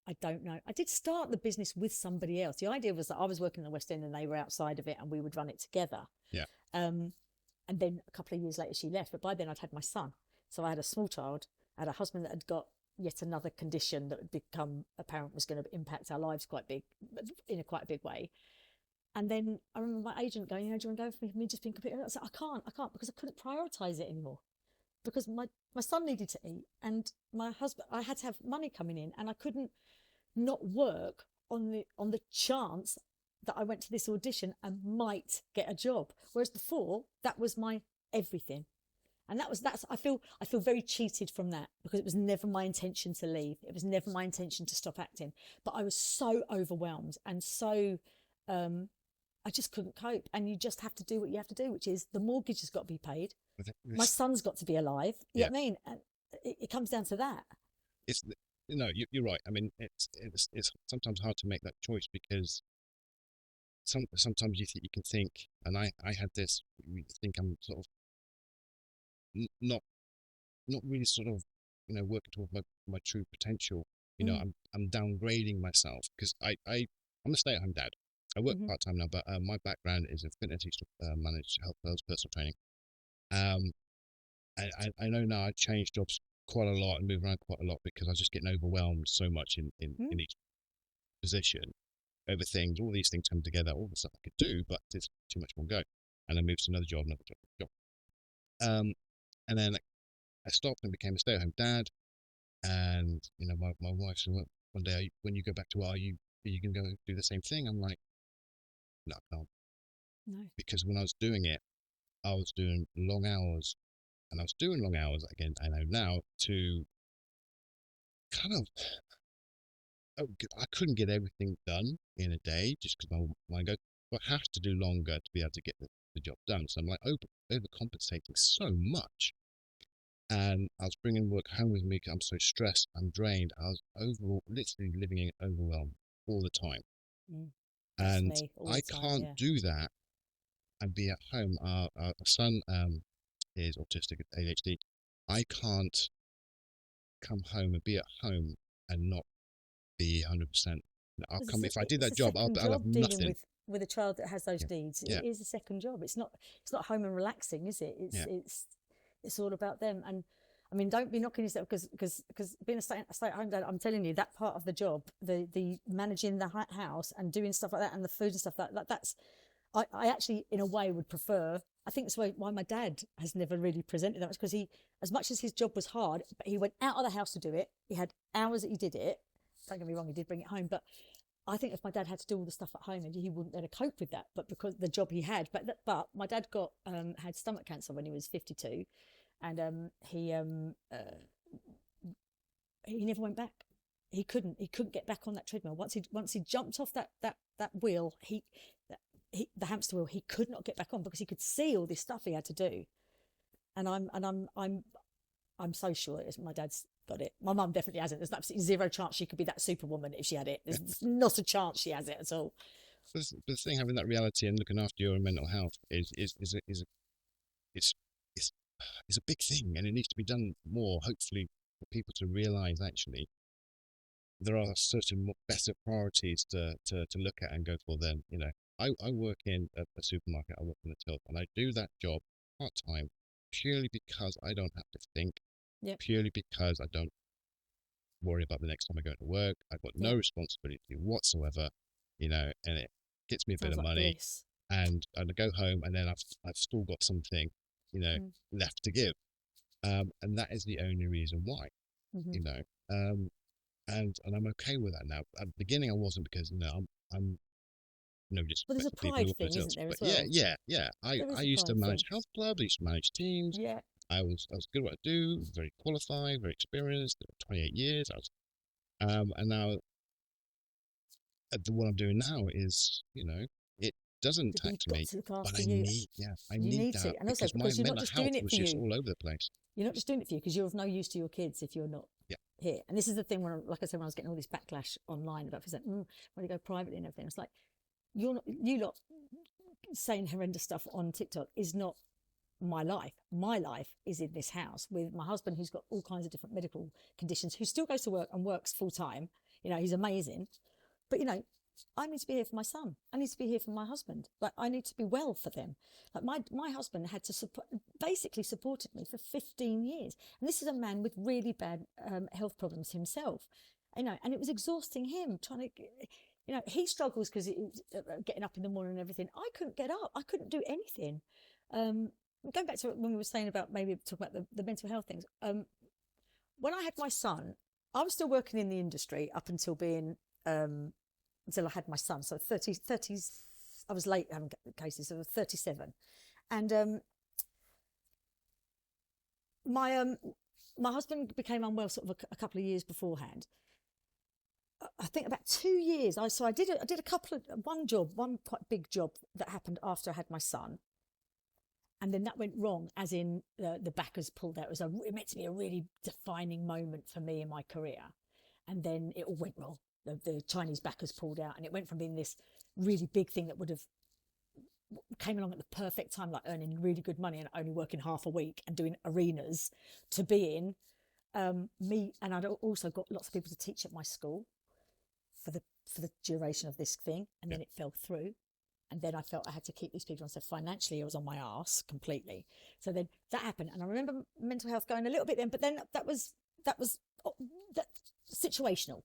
know. I did start the business with somebody else. The idea was that I was working in the West End and they were outside of it, and we would run it together. Yeah. And then a couple of years later, she left. But by then, I'd had my son. So I had a small child. I had a husband that had got yet another condition that had become apparent was going to impact our lives in quite a big way. And then I remember my agent going, do you want to go for me just being completely... I said, I can't because I couldn't prioritise it anymore. Because my son needed to eat, and my husband, I had to have money coming in, and I couldn't not work on the chance that I went to this audition and might get a job. Whereas before, that was my everything. And that's I feel very cheated from that, because it was never my intention to leave. It was never my intention to stop acting. But I was so overwhelmed and so I just couldn't cope. And you just have to do what you have to do, which is the mortgage has got to be paid. My son's got to be alive. You know what I mean? And it comes down to that. You're right. I mean, it's sometimes hard to make that choice because sometimes you can think, and I had this. You think I'm sort of not really sort of working towards my true potential. I'm downgrading myself because I'm a stay-at-home dad. I work part-time now, but my background is in fitness, managed health, personal training. I know now I change jobs quite a lot and move around quite a lot because I was just getting overwhelmed so much in each position over things. All these things come together, all the stuff I could do, but there's too much more go. And I moved to another job. And then I stopped and became a stay-at-home dad. And my wife said, one day, when you go back to work, are you going to go do the same thing? I'm like, no, I can't. No. Because when I was doing it, I was doing long hours. And I was doing long hours, again, I know now, to kind of, I couldn't get everything done in a day just because my mind goes, I have to do longer to be able to get the job done. So I'm like overcompensating so much. And I was bringing work home with me because I'm so stressed, I'm drained. I was literally living in overwhelm all the time. And I can't do that and be at home. Our son is autistic, ADHD. I can't come home and be at home and not be 100%. If I did that job, I'll have nothing. With a child that has those needs, it is a second job. It's not home and relaxing, is it? It's all about them. And I mean, don't be knocking yourself because being a stay-at-home dad, I'm telling you, that part of the job, the managing the house and doing stuff like that and the food and stuff that's. I actually, in a way, would prefer. I think that's why my dad has never really presented that much, because he, as much as his job was hard, but he went out of the house to do it. He had hours that he did it. Don't get me wrong, he did bring it home, but I think if my dad had to do all the stuff at home, he wouldn't be able to cope with that. But because the job he had, but my dad had stomach cancer when he was 52, and he never went back. He couldn't get back on that treadmill. Once he jumped off that wheel, the hamster wheel, he could not get back on because he could see all this stuff he had to do. And I'm so sure my dad's got it. My mum definitely hasn't. There's absolutely zero chance she could be that superwoman if she had it. There's not a chance she has it at all. But the thing, having that reality and looking after your mental health is a big thing, and it needs to be done more. Hopefully, for people to realise actually there are certain better priorities to look at and go for. Then I work in a supermarket. I work in the till, and I do that job part time purely because I don't have to think, Yep. purely because I don't worry about the next time I go to work. I've got no Yep. responsibility whatsoever, and it gets me a bit Sounds of like money, bliss. and I go home, and then I've still got something, Mm. left to give, and that is the only reason why, Mm-hmm. you know, um, and I'm okay with that now. At the beginning, I wasn't because I'm just Well, there's a affecting people pride with thing, the isn't tilts. there, But as yeah, well? yeah, yeah. There I is a used to pride manage thing. health clubs. I used to manage teams. Yeah. I was good at what I do. Very qualified, very experienced. 28 years. And now what I'm doing now is, it doesn't But you've tax got me, to look but after I you. need, I You need need that to. And also because my because you're not mental just health doing it was for just you. all over the place. You're not just doing it for you because you're of no use to your kids if you're not Yeah, here. And this is the thing like I said, when I was getting all this backlash online about people saying, when you go privately and everything, it's like, you lot saying horrendous stuff on TikTok is not my life. My life is in this house with my husband, who's got all kinds of different medical conditions, who still goes to work and works full time. He's amazing. But I need to be here for my son. I need to be here for my husband. Like, I need to be well for them. Like, my husband had to basically supported me for 15 years. And this is a man with really bad health problems himself. And it was exhausting him trying to, he struggles because getting up in the morning and everything. I couldn't get up. I couldn't do anything. Going back to when we were saying about maybe talk about the mental health things. When I had my son, I was still working in the industry up until until I had my son. So 30s, I was late having cases, so I was 37. And my husband became unwell sort of a couple of years beforehand. I think about 2 years. I did a couple of one quite big job that happened after I had my son. And then that went wrong, as in the backers pulled out. It meant to be a really defining moment for me in my career. And then it all went wrong. The Chinese backers pulled out, and it went from being this really big thing that would have came along at the perfect time, like earning really good money and only working half a week and doing arenas, to being me. And I'd also got lots of people to teach at my school for the duration of this thing. And then it fell through. And then I felt I had to keep these people on. So financially, I was on my arse completely. So then that happened. And I remember mental health going a little bit then, but then that was situational.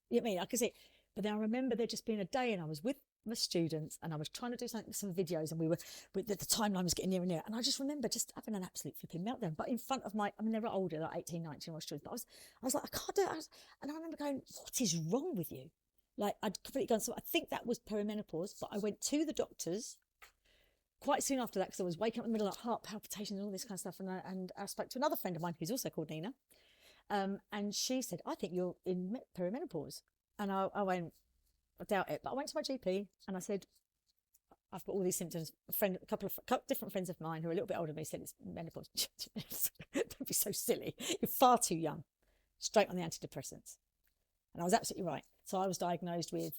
You know what I mean? I could see it. But then I remember there just being a day, and I was with my students, and I was trying to do some videos, and the timeline was getting near and near. And I just remember just having an absolute flipping meltdown. But in front of they were older, like 18, 19 or students. But I was like, I can't do it. And I remember going, what is wrong with you? Like, I'd completely gone. So I think that was perimenopause, but I went to the doctors quite soon after that, because I was waking up in the middle of heart palpitations and all this kind of stuff. And I spoke to another friend of mine who's also called Nina. And she said, I think you're in perimenopause. And I went, I doubt it. But I went to my GP and I said, I've got all these symptoms. A couple of different friends of mine who are a little bit older than me said it's menopause. Don't be so silly. You're far too young. Straight on the antidepressants. And I was absolutely right. So I was diagnosed with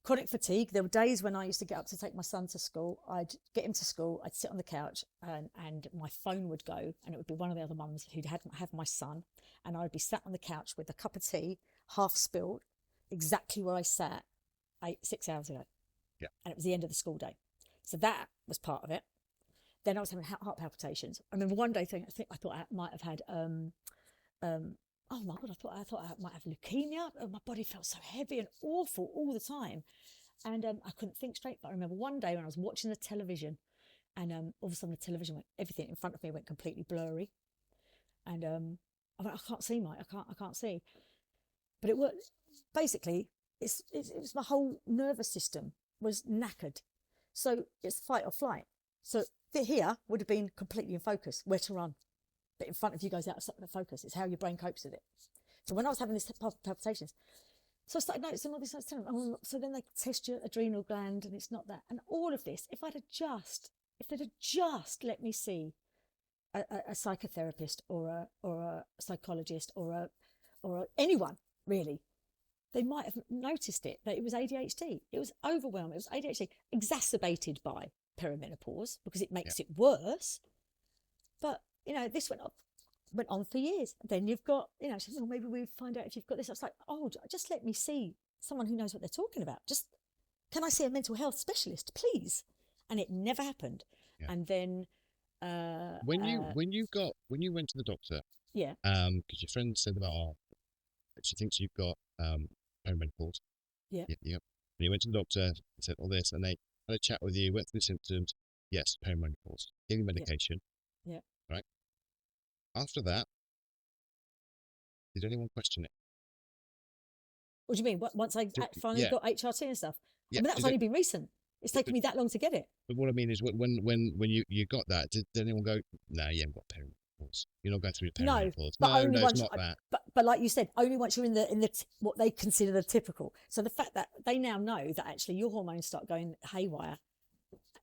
chronic fatigue. There were days when I used to get up to take my son to school. I'd get him to school. I'd sit on the couch and my phone would go, and it would be one of the other mums who'd have my son. And I would be sat on the couch with a cup of tea, half spilled, exactly where I sat 6 hours ago. Yeah. And it was the end of the school day. So that was part of it. Then I was having heart palpitations. I remember one day I thought I might have had oh my God, I thought I might have leukemia. My body felt so heavy and awful all the time. And I couldn't think straight. But I remember one day when I was watching the television, and all of a sudden the television everything in front of me went completely blurry. And I went, I can't see, Mike. I can't see. But it was basically, it was my whole nervous system was knackered. So it's fight or flight. So here would have been completely in focus, where to run. But in front of you goes out of focus. It's how your brain copes with it. So when I was having these palpitations, so I started noticing all this. So then they test your adrenal gland, and it's not that. And all of this, if they'd have just let me see a psychotherapist or a psychologist or anyone really, they might have noticed that it was ADHD. It was overwhelming. It was ADHD exacerbated by perimenopause, because it makes it worse. But this went up went on for years. Then you've got, she said, well, maybe we'd find out if you've got this. I was like, oh, just let me see someone who knows what they're talking about. Just, can I see a mental health specialist, please? And it never happened. Yeah. And then when you went to the doctor, yeah, because your friend said about she thinks you've got perimenopause. Yeah. And you went to the doctor and said all this, and they had a chat with you, went through the symptoms. Yes, perimenopause. Gave you medication. Yeah. Right. After that, did anyone question it? What do you mean? Once I finally got HRT and stuff? Yeah. I mean, that's only been recent. It's taken me that long to get it. But what I mean is, when you got that, did anyone go, "No, you haven't got perimenopause. You're not going through perimenopause." No, but only no, once. it's not that. But like you said, only once you're in the what they consider the typical. So the fact that they now know that actually your hormones start going haywire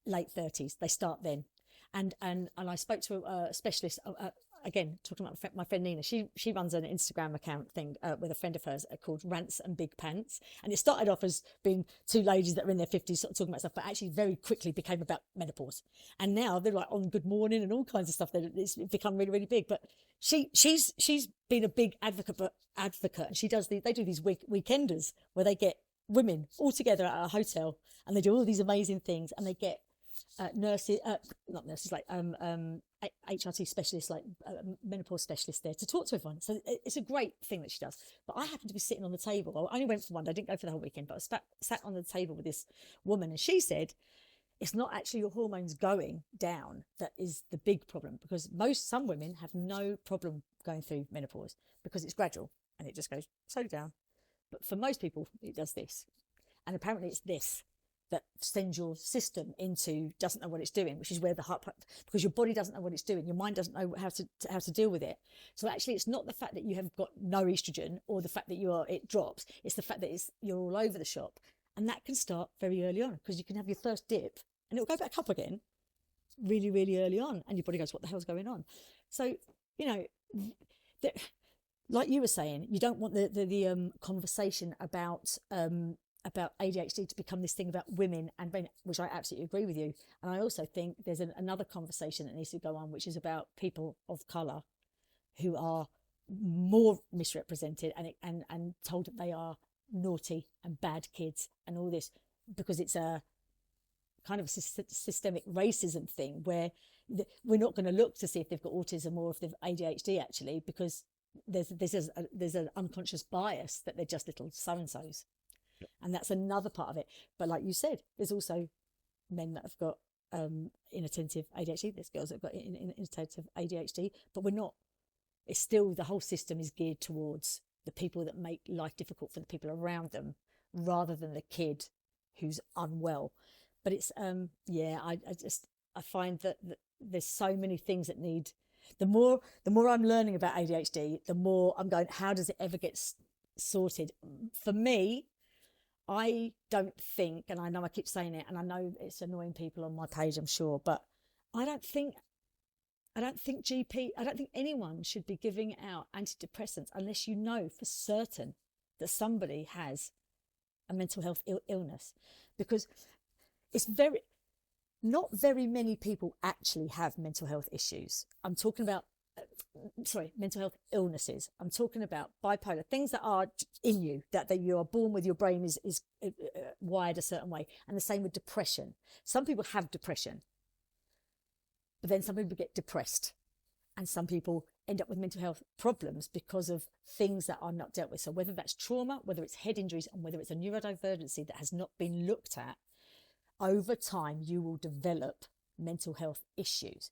late 30s, they start then. And I spoke to a specialist. Again, talking about my friend Nina, she runs an Instagram account thing with a friend of hers called Rants and Big Pants. And it started off as being two ladies that were in their 50s sort of talking about stuff, but actually very quickly became about menopause. And now they're like on Good Morning and all kinds of stuff. It's become really, really big. But she's been a big advocate, and she does they do these weekenders where they get women all together at a hotel and they do all these amazing things, and they get nurses, not nurses, like HRT specialists, like menopause specialists there to talk to everyone. So it's a great thing that she does. But I happened to be sitting on the table. I only went for one day. I didn't go for the whole weekend, but I sat on the table with this woman, and she said, it's not actually your hormones going down that is the big problem, because some women have no problem going through menopause because it's gradual and it just goes slowly down. But for most people, it does this. And apparently it's this that sends your system doesn't know what it's doing, which is where the heart, because your body doesn't know what it's doing, your mind doesn't know how to deal with it. So actually, it's not the fact that you have got no estrogen or the fact that it drops. It's the fact that you're all over the shop, and that can start very early on, because you can have your first dip and it'll go back up again, really, really early on, and your body goes, "What the hell's going on?" So like you were saying, you don't want the conversation about ADHD to become this thing about women and men, which I absolutely agree with you. And I also think there's another conversation that needs to go on, which is about people of colour who are more misrepresented and told that they are naughty and bad kids and all this, because it's a kind of a systemic racism thing where we're not going to look to see if they've got autism or if they've ADHD, actually, because there's an unconscious bias that they're just little so-and-sos. And that's another part of it. But like you said, there's also men that have got inattentive ADHD. There's girls that have got inattentive ADHD. But it's still, the whole system is geared towards the people that make life difficult for the people around them, rather than the kid who's unwell. But it's, I find that there's so many things that need, the more I'm learning about ADHD, the more I'm going, how does it ever get sorted? For me, I don't think, and I know I keep saying it, and I know it's annoying people on my page, I'm sure, but I don't think anyone should be giving out antidepressants unless you know for certain that somebody has a mental health illness, because not very many people actually have mental health issues. I'm talking about mental health illnesses. I'm talking about bipolar, things that are in you, that you are born with, your brain is wired a certain way. And the same with depression. Some people have depression, but then some people get depressed, and some people end up with mental health problems because of things that are not dealt with. So whether that's trauma, whether it's head injuries, and whether it's a neurodivergency that has not been looked at, over time you will develop mental health issues.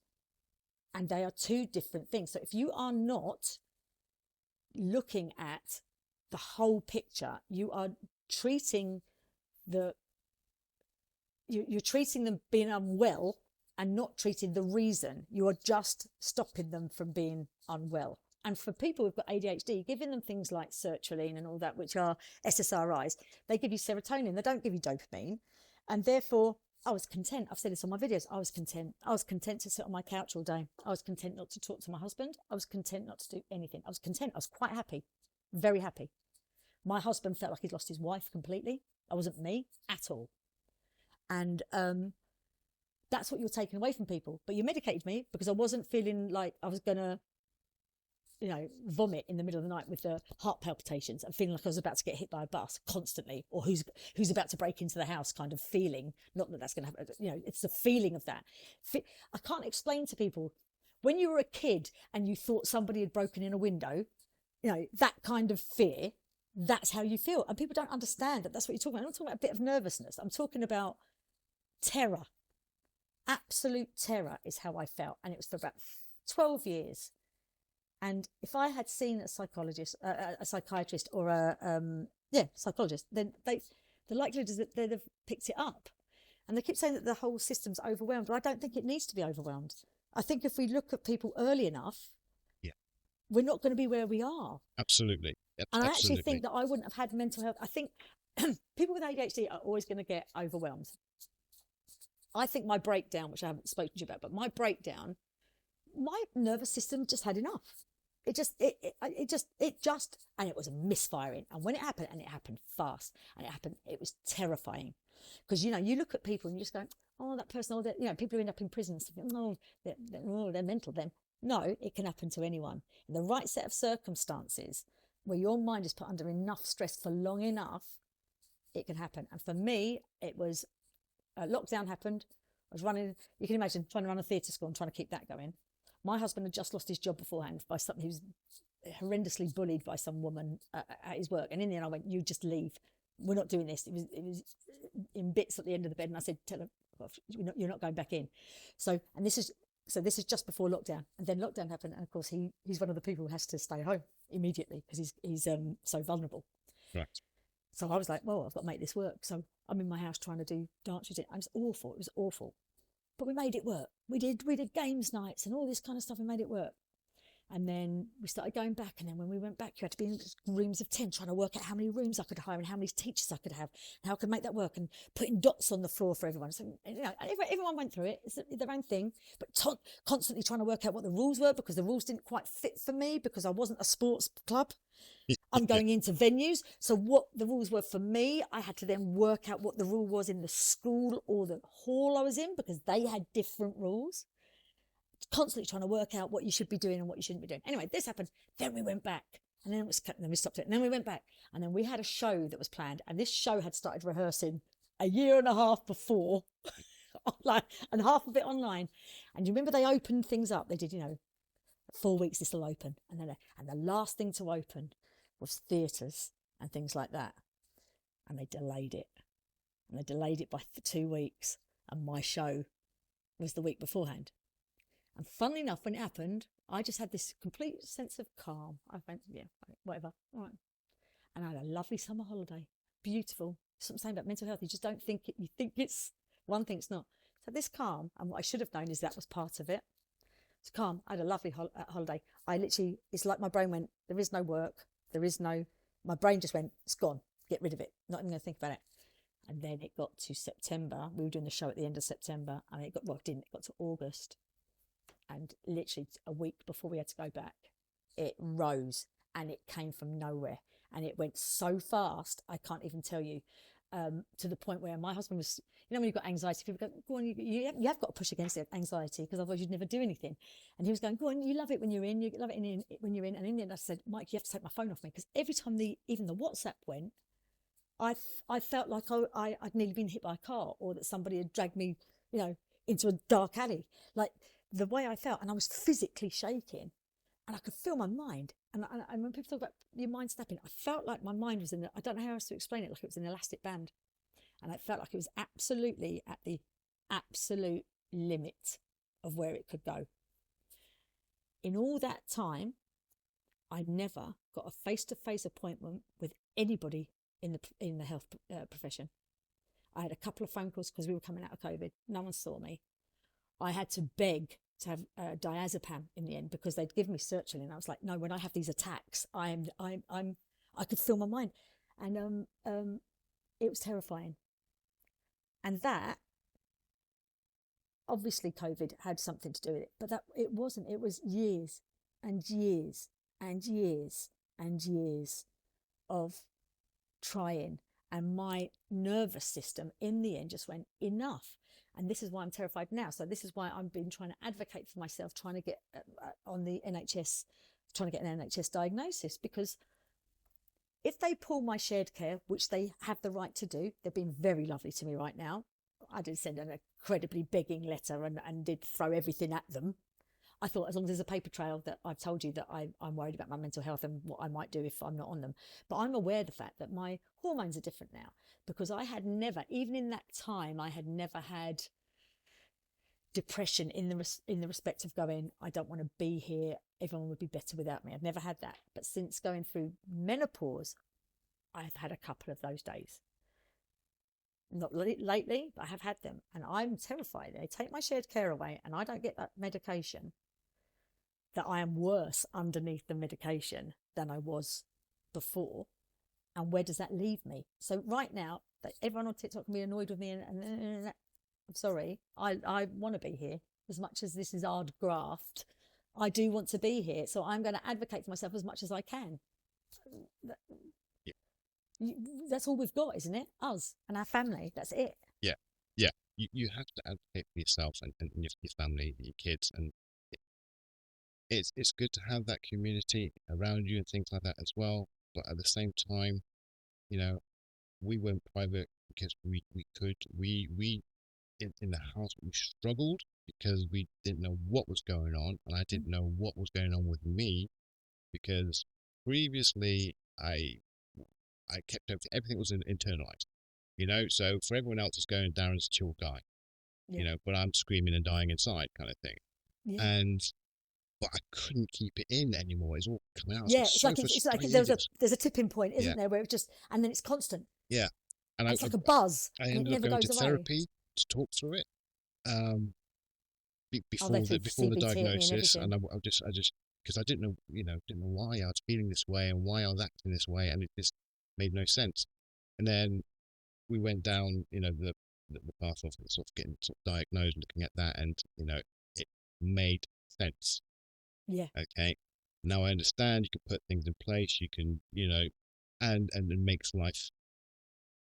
And they are two different things. So if you are not looking at the whole picture, you are treating you're treating them being unwell and not treating the reason. You are just stopping them from being unwell. And for people who've got ADHD, giving them things like sertraline and all that, which are SSRIs, they give you serotonin, they don't give you dopamine. And therefore, I was content. I've said this on my videos. I was content. I was content to sit on my couch all day. I was content not to talk to my husband. I was content not to do anything. I was content. I was quite happy, very happy. My husband felt like he'd lost his wife completely. I wasn't me at all. And that's what you're taking away from people. But you medicated me because I wasn't feeling like I was going to vomit in the middle of the night with the heart palpitations and feeling like I was about to get hit by a bus constantly, or who's about to break into the house kind of feeling. Not that that's going to happen, it's the feeling of that. I can't explain to people, when you were a kid and you thought somebody had broken in a window, that kind of fear, that's how you feel. And people don't understand that that's what you're talking about. I'm not talking about a bit of nervousness. I'm talking about terror. Absolute terror is how I felt. And it was for about 12 years. And if I had seen a psychologist, a psychiatrist, or a psychologist, then the likelihood is that they'd have picked it up. And they keep saying that the whole system's overwhelmed, but I don't think it needs to be overwhelmed. I think if we look at people early enough, we're not going to be where we are. Absolutely. And I actually think that I wouldn't have had mental health. I think people with ADHD are always going to get overwhelmed. I think my breakdown, which I haven't spoken to you about, but my breakdown, my nervous system just had enough. It was a misfiring. And when it happened, and it happened fast, and it was terrifying. Because, you look at people and you just go, oh, that person, people who end up in prison, they're mental then. No, it can happen to anyone. In the right set of circumstances, where your mind is put under enough stress for long enough, it can happen. And for me, it was lockdown happened. I was running, you can imagine, trying to run a theatre school and trying to keep that going. My husband had just lost his job beforehand by something. He was horrendously bullied by some woman at his work. And in the end, I went, you just leave. We're not doing this. It was in bits at the end of the bed. And I said, tell him, you're not going back in. So this is just before lockdown. And then lockdown happened. And of course, he's one of the people who has to stay home immediately because he's so vulnerable. Right. So I was like, well, I've got to make this work. So I'm in my house trying to do dance routine. And it's awful. It was awful. But we made it work. We did games nights and all this kind of stuff. We made it work. And then we started going back. And then when we went back, you had to be in rooms of 10, trying to work out how many rooms I could hire and how many teachers I could have and how I could make that work, and putting dots on the floor for everyone. So, everyone went through it. It's their own thing, but constantly trying to work out what the rules were, because the rules didn't quite fit for me because I wasn't a sports club. I'm going into venues. So what the rules were for me, I had to then work out what the rule was in the school or the hall I was in, because they had different rules. Constantly trying to work out what you should be doing and what you shouldn't be doing. Anyway, this happened. Then we went back, and then we stopped it. And then we went back, and then we had a show that was planned, and this show had started rehearsing a year and a half before, and half of it online. And you remember they opened things up. They did, 4 weeks this will open, and the last thing to open was theatres and things like that, and they delayed it, by 2 weeks, and my show was the week beforehand. And funnily enough, when it happened, I just had this complete sense of calm. I went, yeah, whatever, all right. And I had a lovely summer holiday, beautiful. Something saying about mental health, you just don't think it. You think it's one thing, it's not. So this calm, and what I should have known is that was part of it. It's calm. I had a lovely holiday. It's like my brain went, there is no work. My brain just went, it's gone. Get rid of it. Not even going to think about it. And then it got to September. We were doing the show at the end of September, and it got to August. And literally a week before we had to go back, it rose, and it came from nowhere. And it went so fast, I can't even tell you, to the point where my husband was, when you've got anxiety, people go, go on, you have got to push against it, anxiety, because otherwise you'd never do anything. And he was going, go on, you love it when you're in, you love it when you're in. And in the end, I said, Mike, you have to take my phone off me, because every time even the WhatsApp went, I felt like I'd nearly been hit by a car, or that somebody had dragged me, into a dark alley. Like, the way I felt, and I was physically shaking, and I could feel my mind. And when people talk about your mind snapping, I felt like my mind was I don't know how else to explain it, like it was an elastic band. And I felt like it was absolutely at the absolute limit of where it could go. In all that time, I never got a face-to-face appointment with anybody in the health profession. I had a couple of phone calls because we were coming out of COVID. No one saw me. I had to beg to have diazepam in the end, because they'd give me sertraline. I was like, no, when I have these attacks, I could feel my mind. And it was terrifying. And that, obviously COVID had something to do with it, but that it wasn't. It was years and years and years and years of trying. And my nervous system in the end just went, enough. And this is why I'm terrified now. So this is why I've been trying to advocate for myself, trying to get on the NHS trying to get an NHS diagnosis, because if they pull my shared care, which they have the right to do, they've been very lovely to me right now. I did send an incredibly begging letter and did throw everything at them. I thought, as long as there's a paper trail that I've told you that I'm worried about my mental health and what I might do if I'm not on them. But I'm aware of the fact that my hormones are different now, because I had never, even in that time, I had never had depression in the respect of going, I don't want to be here, everyone would be better without me. I've never had that. But since going through menopause, I've had a couple of those days. Not lately, but I have had them, and I'm terrified. They take my shared care away and I don't get that medication, that I am worse underneath the medication than I was before. And where does that leave me? So right now, that everyone on TikTok can be annoyed with me, and I'm sorry, I want to be here. As much as this is hard graft, I do want to be here. So I'm going to advocate for myself as much as I can. That's all we've got, isn't it? Us and our family. That's it. Yeah. You have to advocate for yourself and your family, your kids, and it's good to have that community around you and things like that as well. But at the same time, we went private because we could. We in the house we struggled because we didn't know what was going on, and I didn't know what was going on with me, because previously I kept everything was internalized, so for everyone else it's going, Darren's a chill guy, but I'm screaming and dying inside kind of thing. But I couldn't keep it in anymore. It's all coming out. It's like there's a tipping point, isn't there, where it just, and then it's constant. Yeah. And it's like a buzz. I ended up going to therapy to talk through it. Before the diagnosis, and I just because I didn't know why I was feeling this way and why I was acting this way, and it just made no sense. And then we went down, the path of sort of getting diagnosed and looking at that, and it made sense. Yeah. Okay. Now I understand. You can put things in place. You can, and it makes life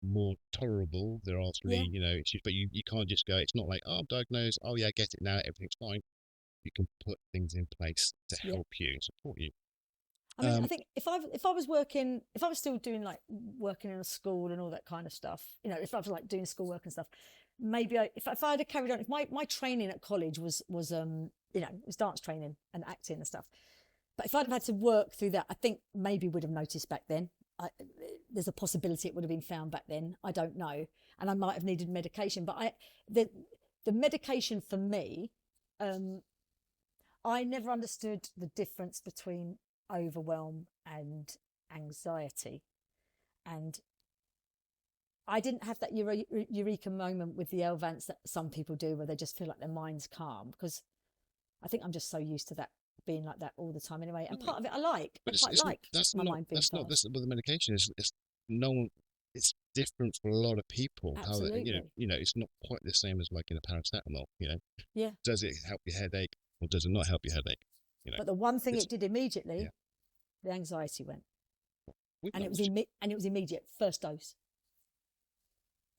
more tolerable. There are obviously, issues, but you can't just go. It's not like, oh, I'm diagnosed. Oh yeah, I get it now. Everything's fine. You can put things in place to help you and support you. I mean, I think if I was still doing like working in a school and all that kind of stuff, if I was like doing schoolwork and stuff, maybe if I had carried on, if my training at college was it was dance training and acting and stuff. But if I'd have had to work through that, I think maybe would have noticed back then. There's a possibility it would have been found back then. I don't know. And I might have needed medication. But the medication for me, I never understood the difference between overwhelm and anxiety. And I didn't have that eureka moment with the Elvance that some people do, where they just feel like their mind's calm, because I think I'm just so used to that being like that all the time anyway. And part of it I like. I quite like my mind being fast. That's not with the medication. It's different for a lot of people. Absolutely. How it's not quite the same as like in a paracetamol. Yeah. Does it help your headache or does it not help your headache? But the one thing it did immediately, the anxiety went, and it was immediate, first dose.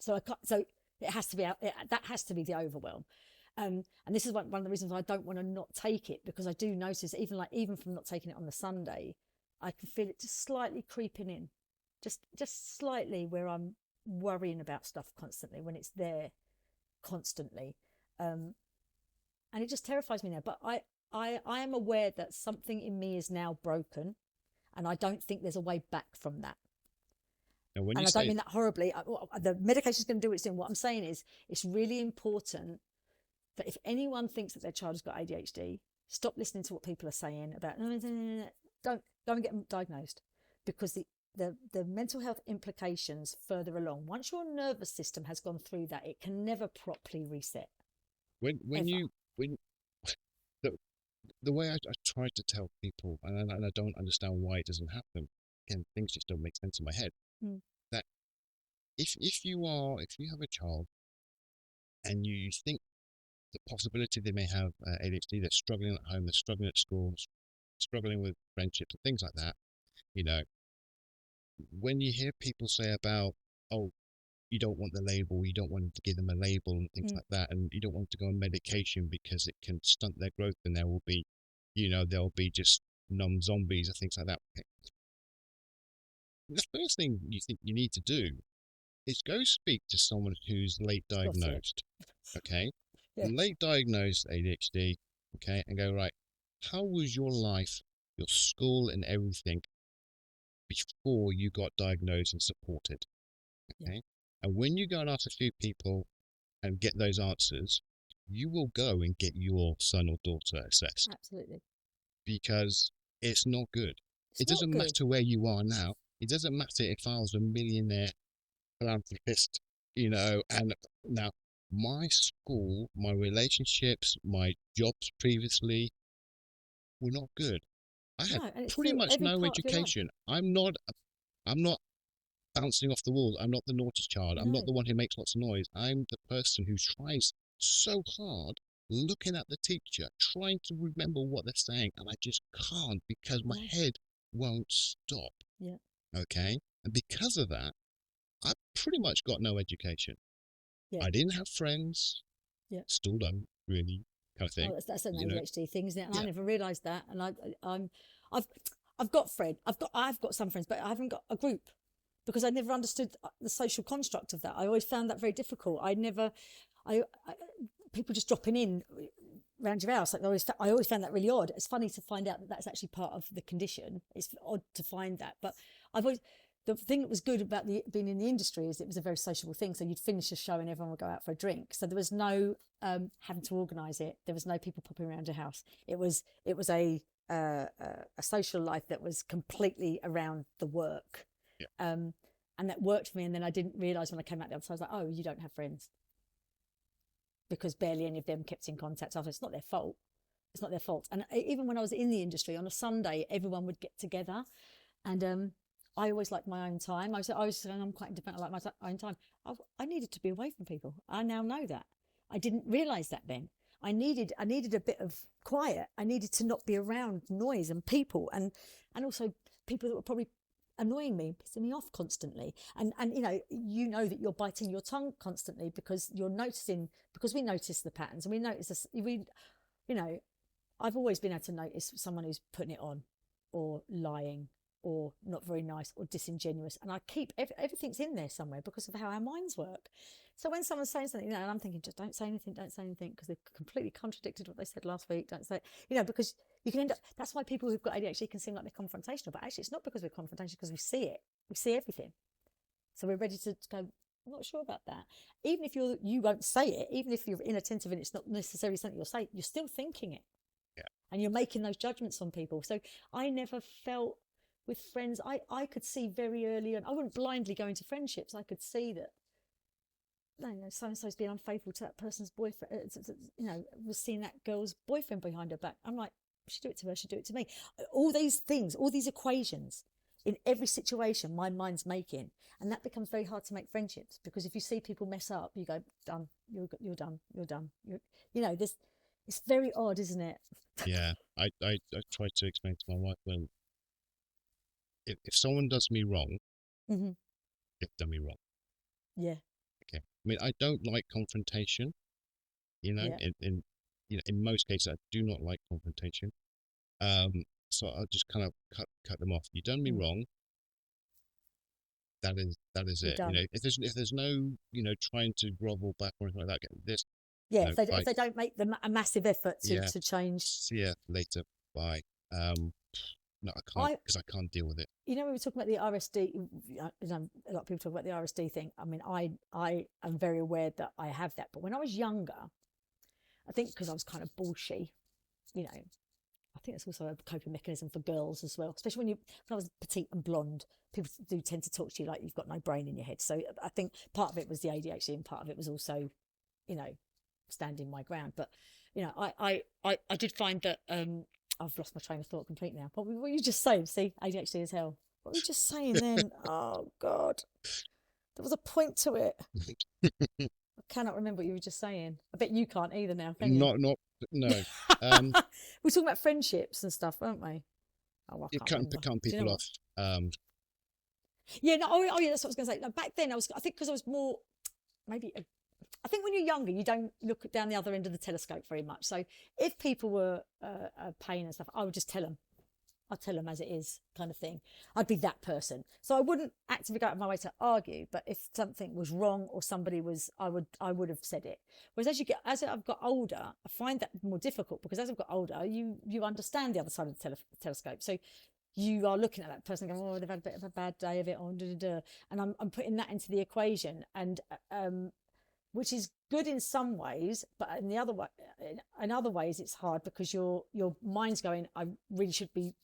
So it has to be that has to be the overwhelm. And this is one of the reasons I don't want to not take it, because I do notice even from not taking it on the Sunday, I can feel it just slightly creeping in, just slightly, where I'm worrying about stuff constantly when it's there constantly, and it just terrifies me now. But I am aware that something in me is now broken, and I don't think there's a way back from that. And I don't mean that horribly. The medication is going to do what it's doing. What I'm saying is, it's really important that if anyone thinks that their child has got ADHD, stop listening to what people are saying about, don't go and get them diagnosed, because the mental health implications further along, once your nervous system has gone through that, it can never properly reset. The way I try to tell people, and I don't understand why it doesn't happen, again, things just don't make sense in my head, that if you have a child and you think the possibility they may have ADHD, they're struggling at home, they're struggling at school, struggling with friendships and things like that, when you hear people say about, oh, you don't want the label, you don't want to give them a label and things like that, and you don't want to go on medication because it can stunt their growth, and there will be, they'll be just zombies and things like that. The first thing you think you need to do is go speak to someone who's late That's it. diagnosed, okay? Yeah. Late diagnosed ADHD, okay, and go, right, how was your life, your school and everything before you got diagnosed and supported, okay? Yeah. And when you go and ask a few people and get those answers, you will go and get your son or daughter assessed Absolutely. because it's not good. It's It not doesn't good. matter where you are now. It doesn't matter if I was a millionaire philanthropist, and now my school, my relationships, my jobs previously were not good. I had No, and it's pretty through much every no part of your life. education. I'm not bouncing off the walls. I'm not the naughty child. I'm not No. the one who makes lots of noise. I'm the person who tries so hard, looking at the teacher, trying to remember what they're saying, and I just can't because my No. head won't stop. Yeah. Okay? And because of that, I pretty much got no education. Yeah. I didn't have friends, Yeah. still don't really, kind of thing. Oh, that's an You know, ADHD thing, isn't it? And I yeah, never realised that. And I've, I've got I've got some friends, but I haven't got a group because I never understood the social construct of that. I always found that very difficult. I people just dropping in around your house. Like I always found that really odd. It's funny to find out that that's actually part of the condition. It's odd to find that, but I've always. The thing that was good about being in the industry is it was a very sociable thing. So you'd finish a show and everyone would go out for a drink. So there was no having to organise it. There was no people popping around your house. It was a social life that was completely around the work, yeah, and that worked for me. And then I didn't realise when I came out the other side, I was like, oh, you don't have friends because barely any of them kept in contact. So it's not their fault. It's not their fault. And even when I was in the industry on a Sunday, everyone would get together, and I always liked my own time. I was saying I'm quite independent. I like my own time. I needed to be away from people. I now know that. I didn't realise that then. I needed a bit of quiet. I needed to not be around noise and people, and also people that were probably annoying me, pissing me off constantly. And you know that you're biting your tongue constantly because you're noticing, because we notice the patterns and we notice this, I've always been able to notice someone who's putting it on or lying or not very nice or disingenuous, and I keep everything's in there somewhere because of how our minds work. So when someone's saying something, and I'm thinking, just don't say anything because they've completely contradicted what they said last week. Don't say, because you can end up. That's why people who've got ADHD can seem like they're confrontational, but actually it's not because we're confrontational, because we see it. We see everything, so we're ready to go. I'm not sure about that. Even if you won't say it, even if you're inattentive and it's not necessarily something you'll say, you're still thinking it, yeah, and you're making those judgments on people. So I never felt. With friends, I could see very early on. I wouldn't blindly go into friendships. I could see that, so and so's being unfaithful to that person's boyfriend. Was seeing that girl's boyfriend behind her back. I'm like, she do it to her, she do it to me. All these things, all these equations in every situation, my mind's making, and that becomes very hard to make friendships because if you see people mess up, you go, done. You're done. You're done. This. It's very odd, isn't it? yeah. I try to explain to my wife, well, if someone does me wrong, Mm-hmm. they've done me wrong. Yeah. Okay. I mean, I don't like confrontation. Yeah. In most cases, I do not like confrontation. Um, so I'll just kind of cut them off. You done me Mm. wrong. That is You're it. done. If there's no trying to grovel back or anything like that, this Yeah, no, if they don't make a massive effort yeah, to change. see ya later. Bye. No, I can't I, because I can't deal with it. we were talking about the RSD. A lot of people talk about the RSD thing. I mean, I am very aware that I have that. But when I was younger, I think because I was kind of bullshy, I think it's also a coping mechanism for girls as well. Especially when I was petite and blonde, people do tend to talk to you like you've got no brain in your head. So I think part of it was the ADHD and part of it was also, standing my ground. But I did find that I've lost my train of thought completely now. What were you just saying? See, ADHD is hell. What were you just saying then? Oh God, there was a point to it. I cannot remember what you were just saying. I bet you can't either now, can you? Not no. We're talking about friendships and stuff, weren't we? Oh, I It can't can't remember. can't Do you people know off. what? Yeah, no. Oh, yeah, that's what I was going to say. No, back then, I think because I was more maybe. I think when you're younger, you don't look down the other end of the telescope very much. So if people were a pain and stuff, I would just tell them. I'll tell them as it is, kind of thing. I'd be that person. So I wouldn't actively go out of my way to argue, but if something was wrong or somebody was, I would have said it. Whereas as I've got older, I find that more difficult, because as I've got older, you understand the other side of the telescope. So you are looking at that person going, oh, they've had a bit of a bad day of it, or and I'm putting that into the equation, and which is good in some ways, but in other ways it's hard, because your mind's going, I really should be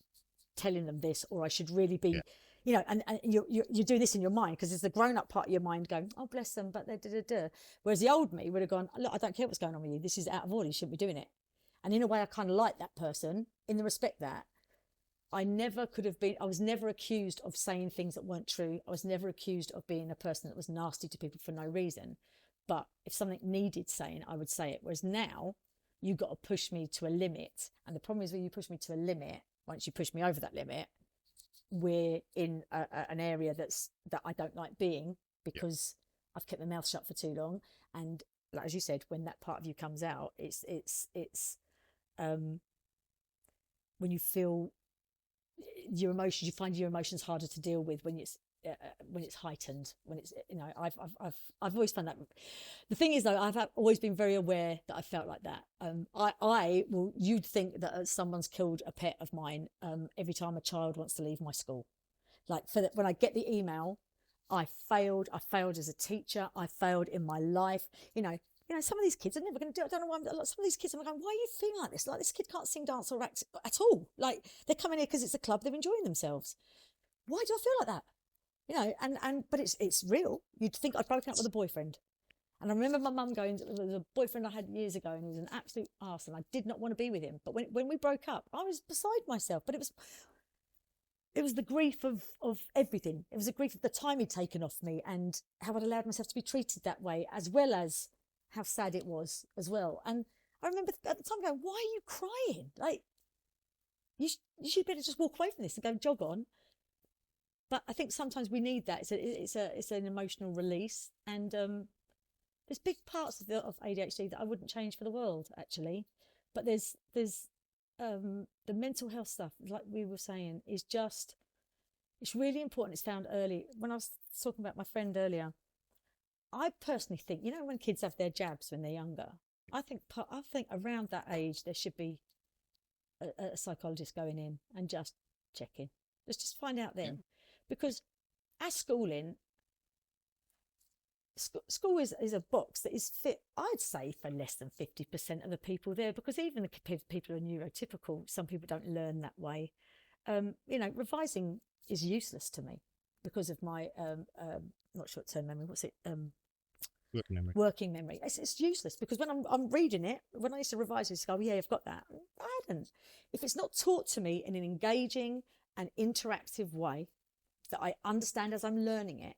telling them this, or I should really be, and you do this in your mind, because it's the grown-up part of your mind going, oh, bless them, but they're. Whereas the old me would have gone, look, I don't care what's going on with you, this is out of order, you shouldn't be doing it. And in a way, I kind of like that person, in the respect that I was never accused of saying things that weren't true. I was never accused of being a person that was nasty to people for no reason. But if something needed saying, I would say it. Whereas now, you've got to push me to a limit. And the problem is, when you push me to a limit, once you push me over that limit, we're in an area that I don't like being, because I've kept my mouth shut for too long. And like, as you said, when that part of you comes out, it's when you feel your emotions, you find your emotions harder to deal with when it's heightened, when it's, I've always found that. The thing is, though, I've always been very aware that I felt like that. You'd think that someone's killed a pet of mine every time a child wants to leave my school. Like, when I get the email, I failed as a teacher, I failed in my life, some of these kids are never going to do it. I don't know why. Some of these kids are going, why are you feeling like this? Like, this kid can't sing, dance, or act at all. Like, they're coming here because it's a club, they're enjoying themselves. Why do I feel like that? But it's real. You'd think I'd broken up with a boyfriend. And I remember my mum going, there was a boyfriend I had years ago, and he was an absolute arse, and I did not want to be with him. But when we broke up, I was beside myself. But it was the grief of everything. It was the grief of the time he'd taken off me, and how I'd allowed myself to be treated that way, as well as how sad it was as well. And I remember at the time going, why are you crying? Like, you should better just walk away from this and go jog on. But I think sometimes we need that. It's an emotional release. And there's big parts of ADHD that I wouldn't change for the world, actually. But there's the mental health stuff, like we were saying, it's really important. It's found early. When I was talking about my friend earlier, I personally think, when kids have their jabs when they're younger, I think around that age there should be a psychologist going in and just checking. Let's just find out then, because as schooling, school is a box that is fit, I'd say, for less than 50% of the people there, because even the people who are neurotypical, some people don't learn that way. Revising is useless to me because of my not short-term memory. What's it? Working memory. It's useless, because when I'm reading it, when I used to revise, I used to go, yeah, I've got that. I hadn't. If it's not taught to me in an engaging and interactive way that I understand as I'm learning it,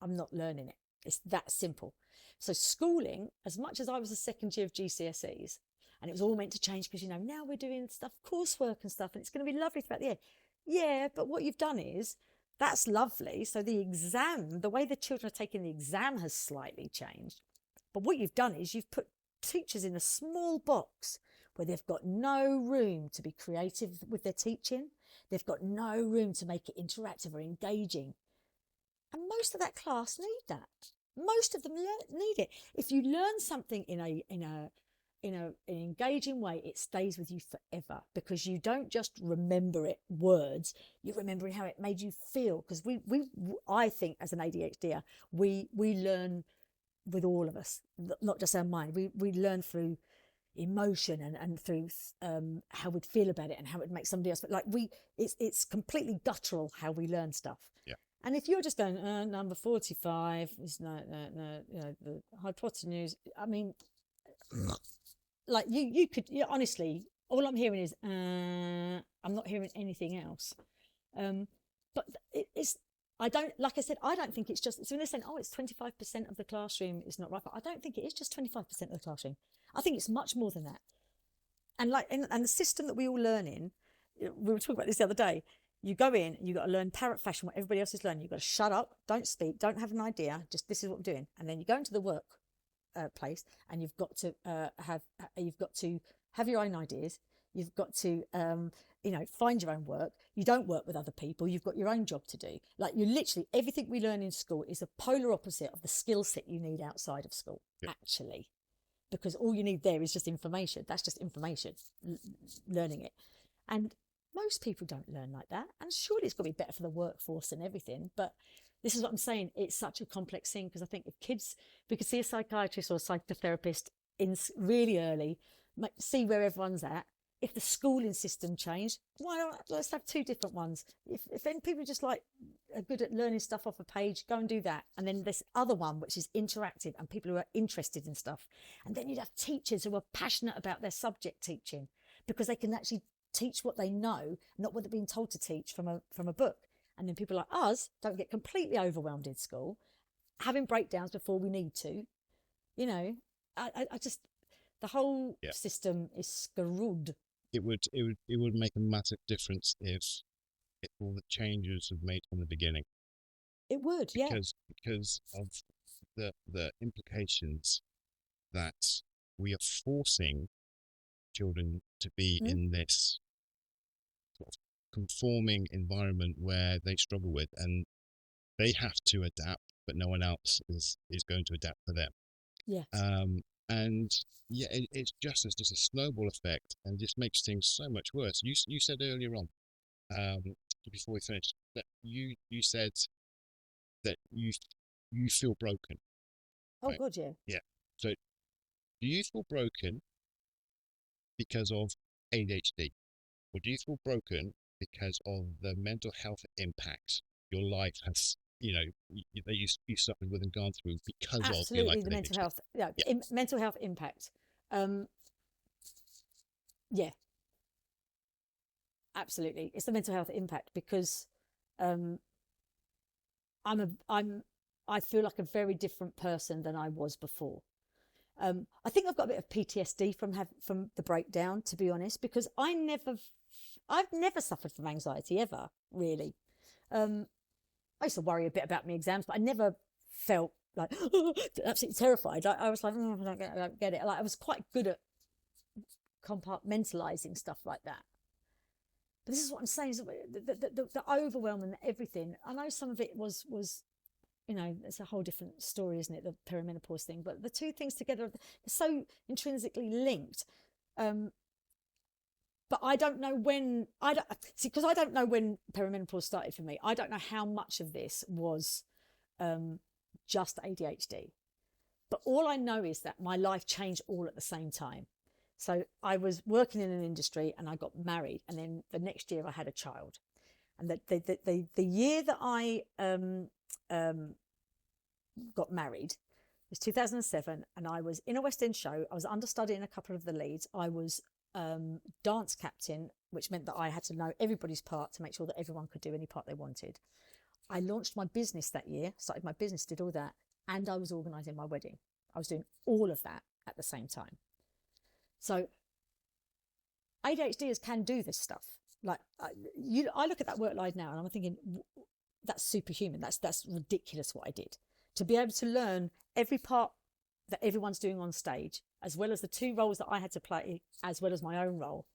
I'm not learning it. It's that simple. So schooling, as much as I was a second year of GCSEs, and it was all meant to change because, now we're doing stuff, coursework and stuff, and it's going to be lovely throughout the year. Yeah, but what you've done is, that's lovely. So the exam, the way the children are taking the exam has slightly changed. But what you've done is you've put teachers in a small box where they've got no room to be creative with their teaching. They've got no room to make it interactive or engaging. And most of that class need that. Most of them need it. If you learn something in an engaging way, it stays with you forever, because you don't just remember it words, you're remembering how it made you feel. Because I think as an ADHDer, we learn with all of us, not just our mind. We learn through emotion and through how we'd feel about it and how it would make somebody else. But like it's completely guttural how we learn stuff. Yeah. And if you're just going, number 45 is no, the hypotenuse, I mean, like you could, honestly, all I'm hearing is, I'm not hearing anything else. But I don't think it's just, so when they're saying, it's 25% of the classroom is not right, but I don't think it is just 25% of the classroom. I think it's much more than that. And and the system that we all learn in, we were talking about this the other day, you go in, you've got to learn parrot fashion what everybody else is learning. You've got to shut up, don't speak, don't have an idea, just this is what we're doing. And then you go into the work place, and you've got to have your own ideas. You've got to, find your own work. You don't work with other people. You've got your own job to do. Like, you literally, everything we learn in school is a polar opposite of the skill set you need outside of school, actually. Because all you need there is just information. That's just information, learning it. And most people don't learn like that. And surely it's got to be better for the workforce and everything. But this is what I'm saying. It's such a complex thing, because I think if we could see a psychiatrist or a psychotherapist in really early, see where everyone's at. If the schooling system changed, why not? Let's have two different ones. If then people just like are good at learning stuff off a page, go and do that. And then this other one, which is interactive, and people who are interested in stuff. And then you'd have teachers who are passionate about their subject teaching, because they can actually teach what they know, not what they're being told to teach from a book. And then people like us don't get completely overwhelmed in school, having breakdowns before we need to. I just, the whole system is screwed. It would make a massive difference if all the changes were made from the beginning. It would, because of the implications that we are forcing children to be in this sort of conforming environment where they struggle with, and they have to adapt, but no one else is going to adapt for them. And it's just a snowball effect, and just makes things so much worse. You said earlier on, before we finished, that you said that you feel broken. Oh, right? God, yeah. Yeah. So, do you feel broken because of ADHD, or do you feel broken because of the mental health impact your life has, that you suffered with and gone through because of your life? Absolutely, the mental health, mental health impact. Absolutely, it's the mental health impact, because I feel like a very different person than I was before. I think I've got a bit of PTSD from the breakdown, to be honest, because I've never suffered from anxiety ever, really. I used to worry a bit about my exams, but I never felt like absolutely terrified. I was like, I don't get it. Like, I was quite good at compartmentalizing stuff like that. But this is what I'm saying: is the overwhelm and everything. I know some of it was it's a whole different story, isn't it? The perimenopause thing, but the two things together are so intrinsically linked. But I don't know when because I don't know when perimenopause started for me. I don't know how much of this was just ADHD. But all I know is that my life changed all at the same time. So I was working in an industry, and I got married, and then the next year I had a child. And the year that I got married was 2007, and I was in a West End show. I was understudying a couple of the leads. I was dance captain, which meant that I had to know everybody's part to make sure that everyone could do any part they wanted. I launched my business that year, started my business, did all that, and I was organising my wedding. I was doing all of that at the same time. So ADHDers can do this stuff. Like, I look at that work life now, and I'm thinking, that's superhuman. That's ridiculous what I did. To be able to learn every part that everyone's doing on stage, as well as the two roles that I had to play, as well as my own role,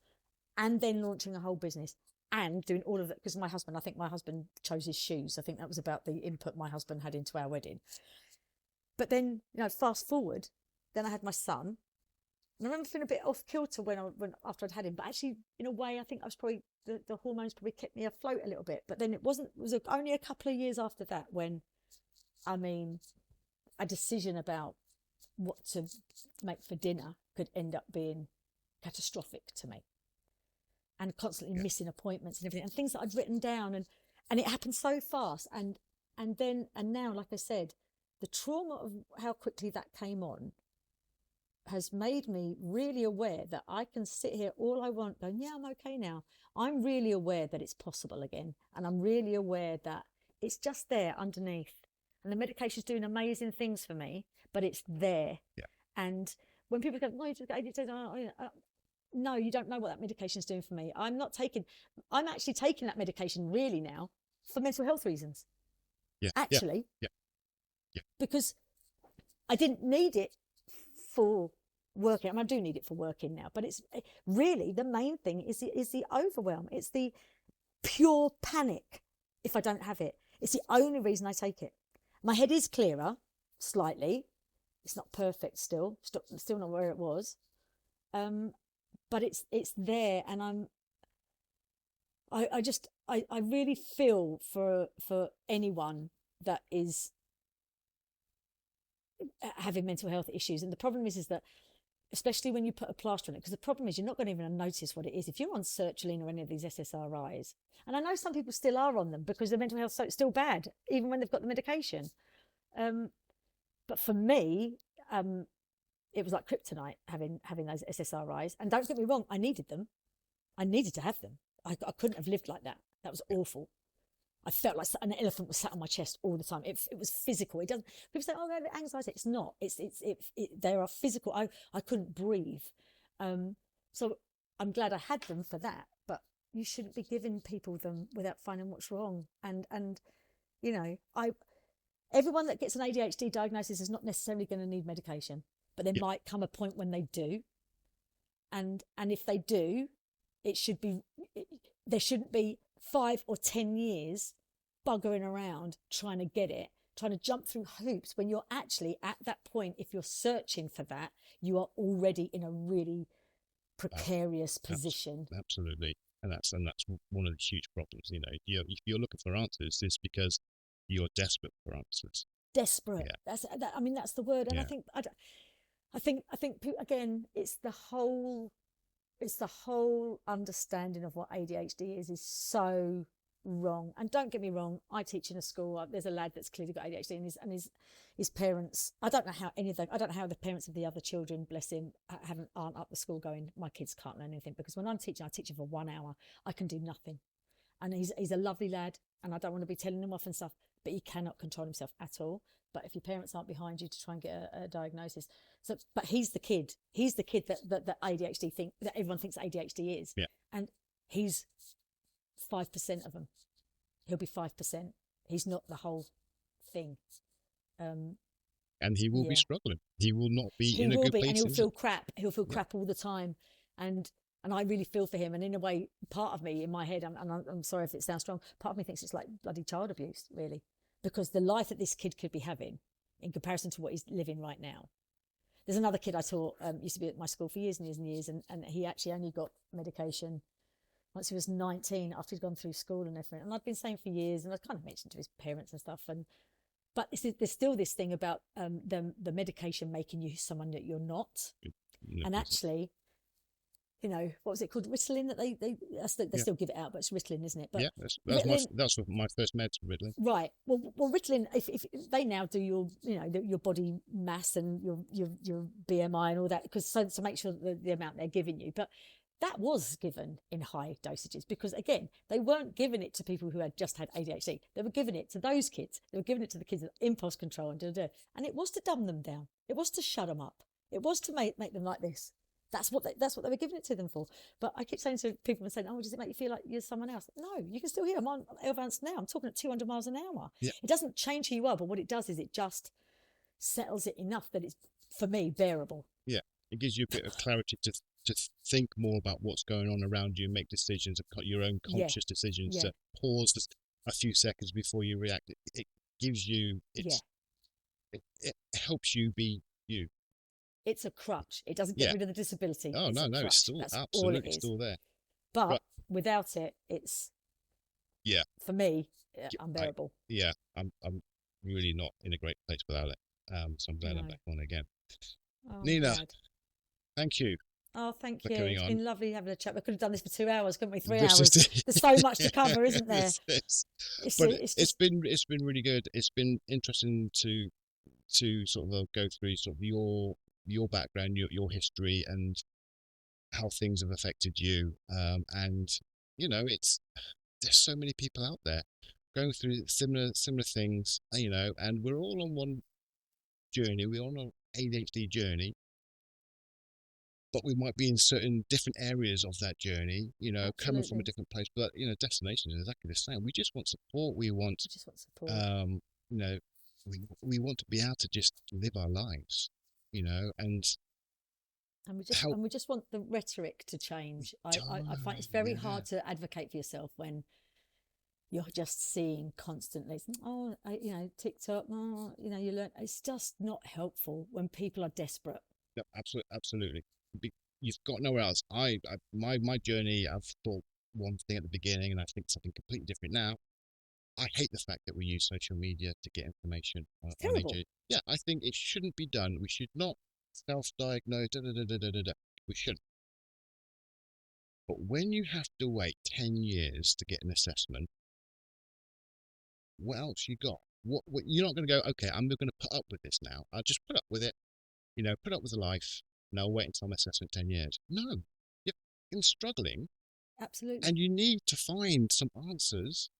and then launching a whole business and doing all of it. Because I think my husband chose his shoes. I think that was about the input my husband had into our wedding. But then, fast forward, then I had my son. And I remember feeling a bit off kilter when after I'd had him, but actually, in a way, I think I was probably the hormones probably kept me afloat a little bit. But then it was only a couple of years after that when, a decision about what to make for dinner could end up being catastrophic to me, and constantly missing appointments and everything, and things that I'd written down, and it happened so fast, and now, like I said, the trauma of how quickly that came on has made me really aware that I can sit here all I want going, yeah, I'm okay now. I'm really aware that it's possible again. And I'm really aware that it's just there underneath. And the medication's doing amazing things for me, but it's there. Yeah. And when people go, no, you just got ADHD, no, you don't know what that medication's doing for me. I'm actually taking that medication really now for mental health reasons. Yeah. Actually. Yeah. Because I didn't need it for working. I mean, I do need it for working now, but it's really the main thing is the overwhelm. It's the pure panic if I don't have it. It's the only reason I take it. My head is clearer slightly. It's not perfect still not where it was, but it's there, and I really feel for anyone that is having mental health issues. And the problem is that, especially when you put a plaster on it, because the problem is you're not going to even notice what it is. If you're on sertraline or any of these SSRIs, and I know some people still are on them because their mental health is still bad, even when they've got the medication. But for me, it was like kryptonite having those SSRIs. And don't get me wrong, I needed them. I needed to have them. I couldn't have lived like that. That was awful. I felt like an elephant was sat on my chest all the time. It was physical. It doesn't. People say, "Oh, anxiety." It's not. They are physical. I couldn't breathe. So I'm glad I had them for that. But you shouldn't be giving people them without finding what's wrong. And you know, everyone that gets an ADHD diagnosis is not necessarily going to need medication, but there might come a point when they do. And if they do, there shouldn't be 5 or 10 years buggering around trying to get it, trying to jump through hoops when you're actually at that point. If you're searching for that, you are already in a really precarious position. Absolutely. And that's one of the huge problems. You know, if you're looking for answers, it's because you're desperate for answers. Desperate. Yeah. I mean, that's the word. And I think again, it's the whole understanding of what ADHD is so wrong. And don't get me wrong, I teach in a school. There's a lad that's clearly got ADHD, and his parents. I don't know how the parents of the other children, bless him, aren't up the school going, my kids can't learn anything. Because when I'm teaching, I teach him for 1 hour. I can do nothing, and he's a lovely lad, and I don't want to be telling him off and stuff, but he cannot control himself at all. But if your parents aren't behind you to try and get a diagnosis, but he's the kid that ADHD that everyone thinks ADHD is, and he's 5% of them. He'll be 5%. He's not the whole thing. And he will be struggling. He will not be in a good place. And he'll feel crap. He'll feel crap all the time, and I really feel for him. And in a way, part of me in my head, and I'm sorry if it sounds strong, part of me thinks it's like bloody child abuse, really. Because the life that this kid could be having in comparison to what he's living right now. There's another kid I taught, used to be at my school for years and years and years, and he actually only got medication once he was 19 after he'd gone through school and everything. And I'd been saying for years, and I kind of mentioned to his parents and stuff. But there's still this thing about the medication making you someone that you're not. And actually, you know, what was it called? Ritalin that they still give it out, but it's Ritalin, isn't it? But yeah, that's my first meds, Ritalin. Right. Well, Ritalin. If they now do your body mass and your BMI and all that, to make sure that the amount they're giving you, but that was given in high dosages because again, they weren't giving it to people who had just had ADHD. They were giving it to those kids. They were giving it to the kids with impulse control and and it was to dumb them down. It was to shut them up. It was to make them like this. That's what they were giving it to them for. But I keep saying to people and saying, "Oh, does it make you feel like you're someone else?" No, you can still hear. I'm on Elvance now. I'm talking at 200 miles an hour. Yeah. It doesn't change who you are, but what it does is it just settles it enough that it's, for me, bearable. Yeah, it gives you a bit of clarity to think more about what's going on around you, make decisions, your own conscious decisions. To pause a few seconds before you react. It gives you. It helps you be you. It's a crutch. It doesn't get rid of the disability. Oh, no, it's still absolutely still there. But without it, it's for me unbearable. I'm really not in a great place without it. So I'm glad I'm back on again. Oh, Nina, thank you. Oh, thank you. It's been lovely having a chat. We could have done this for 2 hours, couldn't we? 3 hours. There's so much to cover, isn't there? It's been really good. It's been interesting to sort of go through sort of your background, your history, and how things have affected you. And you know, there's so many people out there going through similar things, you know, and we're all on one journey. We're on an ADHD journey, but we might be in certain different areas of that journey, you know, coming from a different place, but you know, destination is exactly the same. We just want support. We just want support. You know, we want to be able to just live our lives, you know, and help. and we just want the rhetoric to change. I find it's very hard to advocate for yourself when you're just seeing constantly, TikTok, you learn. It's just not helpful when people are desperate. Yeah, absolutely. You've got nowhere else. My journey, I've thought one thing at the beginning, and I think something completely different now. I hate the fact that we use social media to get information It's on terrible. ADHD. Yeah, I think it shouldn't be done. We should not self-diagnose. We shouldn't. But when you have to wait 10 years to get an assessment, what else you got? What you're not going to go, okay, I'm not going to put up with this now. I'll just put up with it, put up with the life. No, I'll wait until my assessment 10 years. No, you're fucking struggling Absolutely. and you need to find some answers.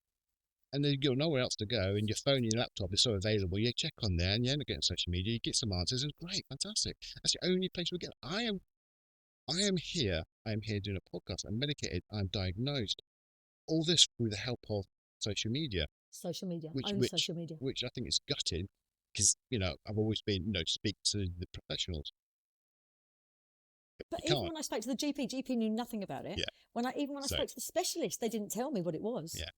And then you've got nowhere else to go, and your phone and your laptop is so available. You check on there, and you end up getting social media. You get some answers, and great, fantastic. That's the only place we get. I am here. I am here doing a podcast. I'm medicated. I'm diagnosed. All this through the help of social media. Social media. Social media. Which I think is gutted, because I've always been speak to the professionals. But even when I spoke to the GP knew nothing about it. Yeah. When I spoke to the specialist, they didn't tell me what it was. Yeah.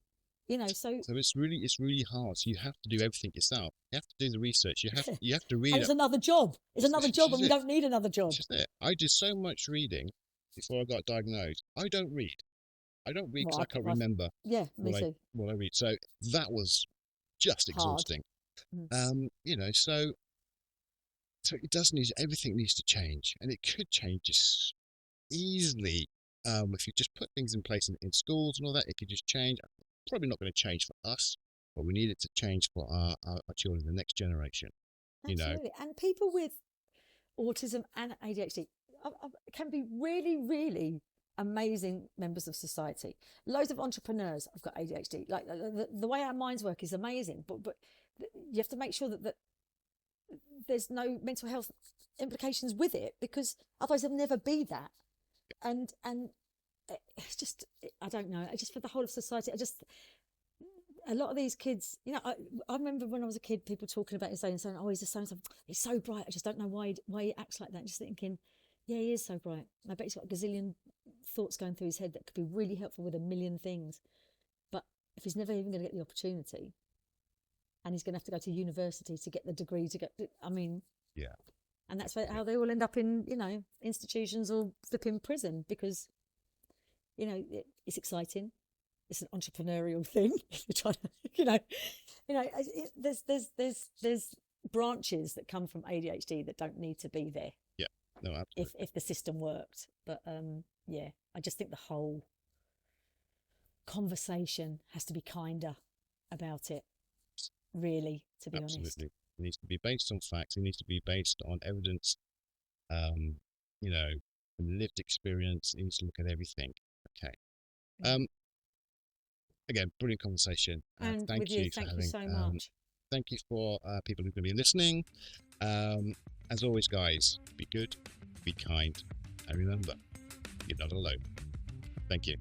So it's really hard. So you have to do everything yourself. You have to do the research. You have to read. And it's another job. It's another job, and we don't need another job. It's just it. I did so much reading before I got diagnosed. I don't read because I can't remember. Yeah, me too. What I read. So that was just exhausting. So it does need, everything needs to change, and it could change just easily if you just put things in place in schools and all that. It could just change. Probably not going to change for us, but we need it to change for our children, the next generation. Absolutely. And people with autism and ADHD can be really, really amazing members of society. Loads of entrepreneurs have got ADHD. Like the way our minds work is amazing, but you have to make sure that there's no mental health implications with it, because otherwise there'll never be that. And it's just, I don't know, just for the whole of society, a lot of these kids, I remember when I was a kid, people talking about his saying, oh, he's just so he's so bright. I just don't know why he acts like that. Just thinking, yeah, he is so bright. I bet he's got a gazillion thoughts going through his head that could be really helpful with a million things. But if he's never even going to get the opportunity, and he's going to have to go to university to get the degree yeah. And that's how they all end up in, institutions or flipping prison, because, it's exciting. It's an entrepreneurial thing. You're trying to, there's branches that come from ADHD that don't need to be there. Yeah, no, absolutely. If the system worked, but I just think the whole conversation has to be kinder about it. Really, to be honest. Absolutely, it needs to be based on facts. It needs to be based on evidence. Lived experience. It needs to look at everything. Okay. Again, brilliant conversation. And thank you so much. Thank you for people who are going to be listening. As always, guys, be good, be kind, and remember, you're not alone. Thank you.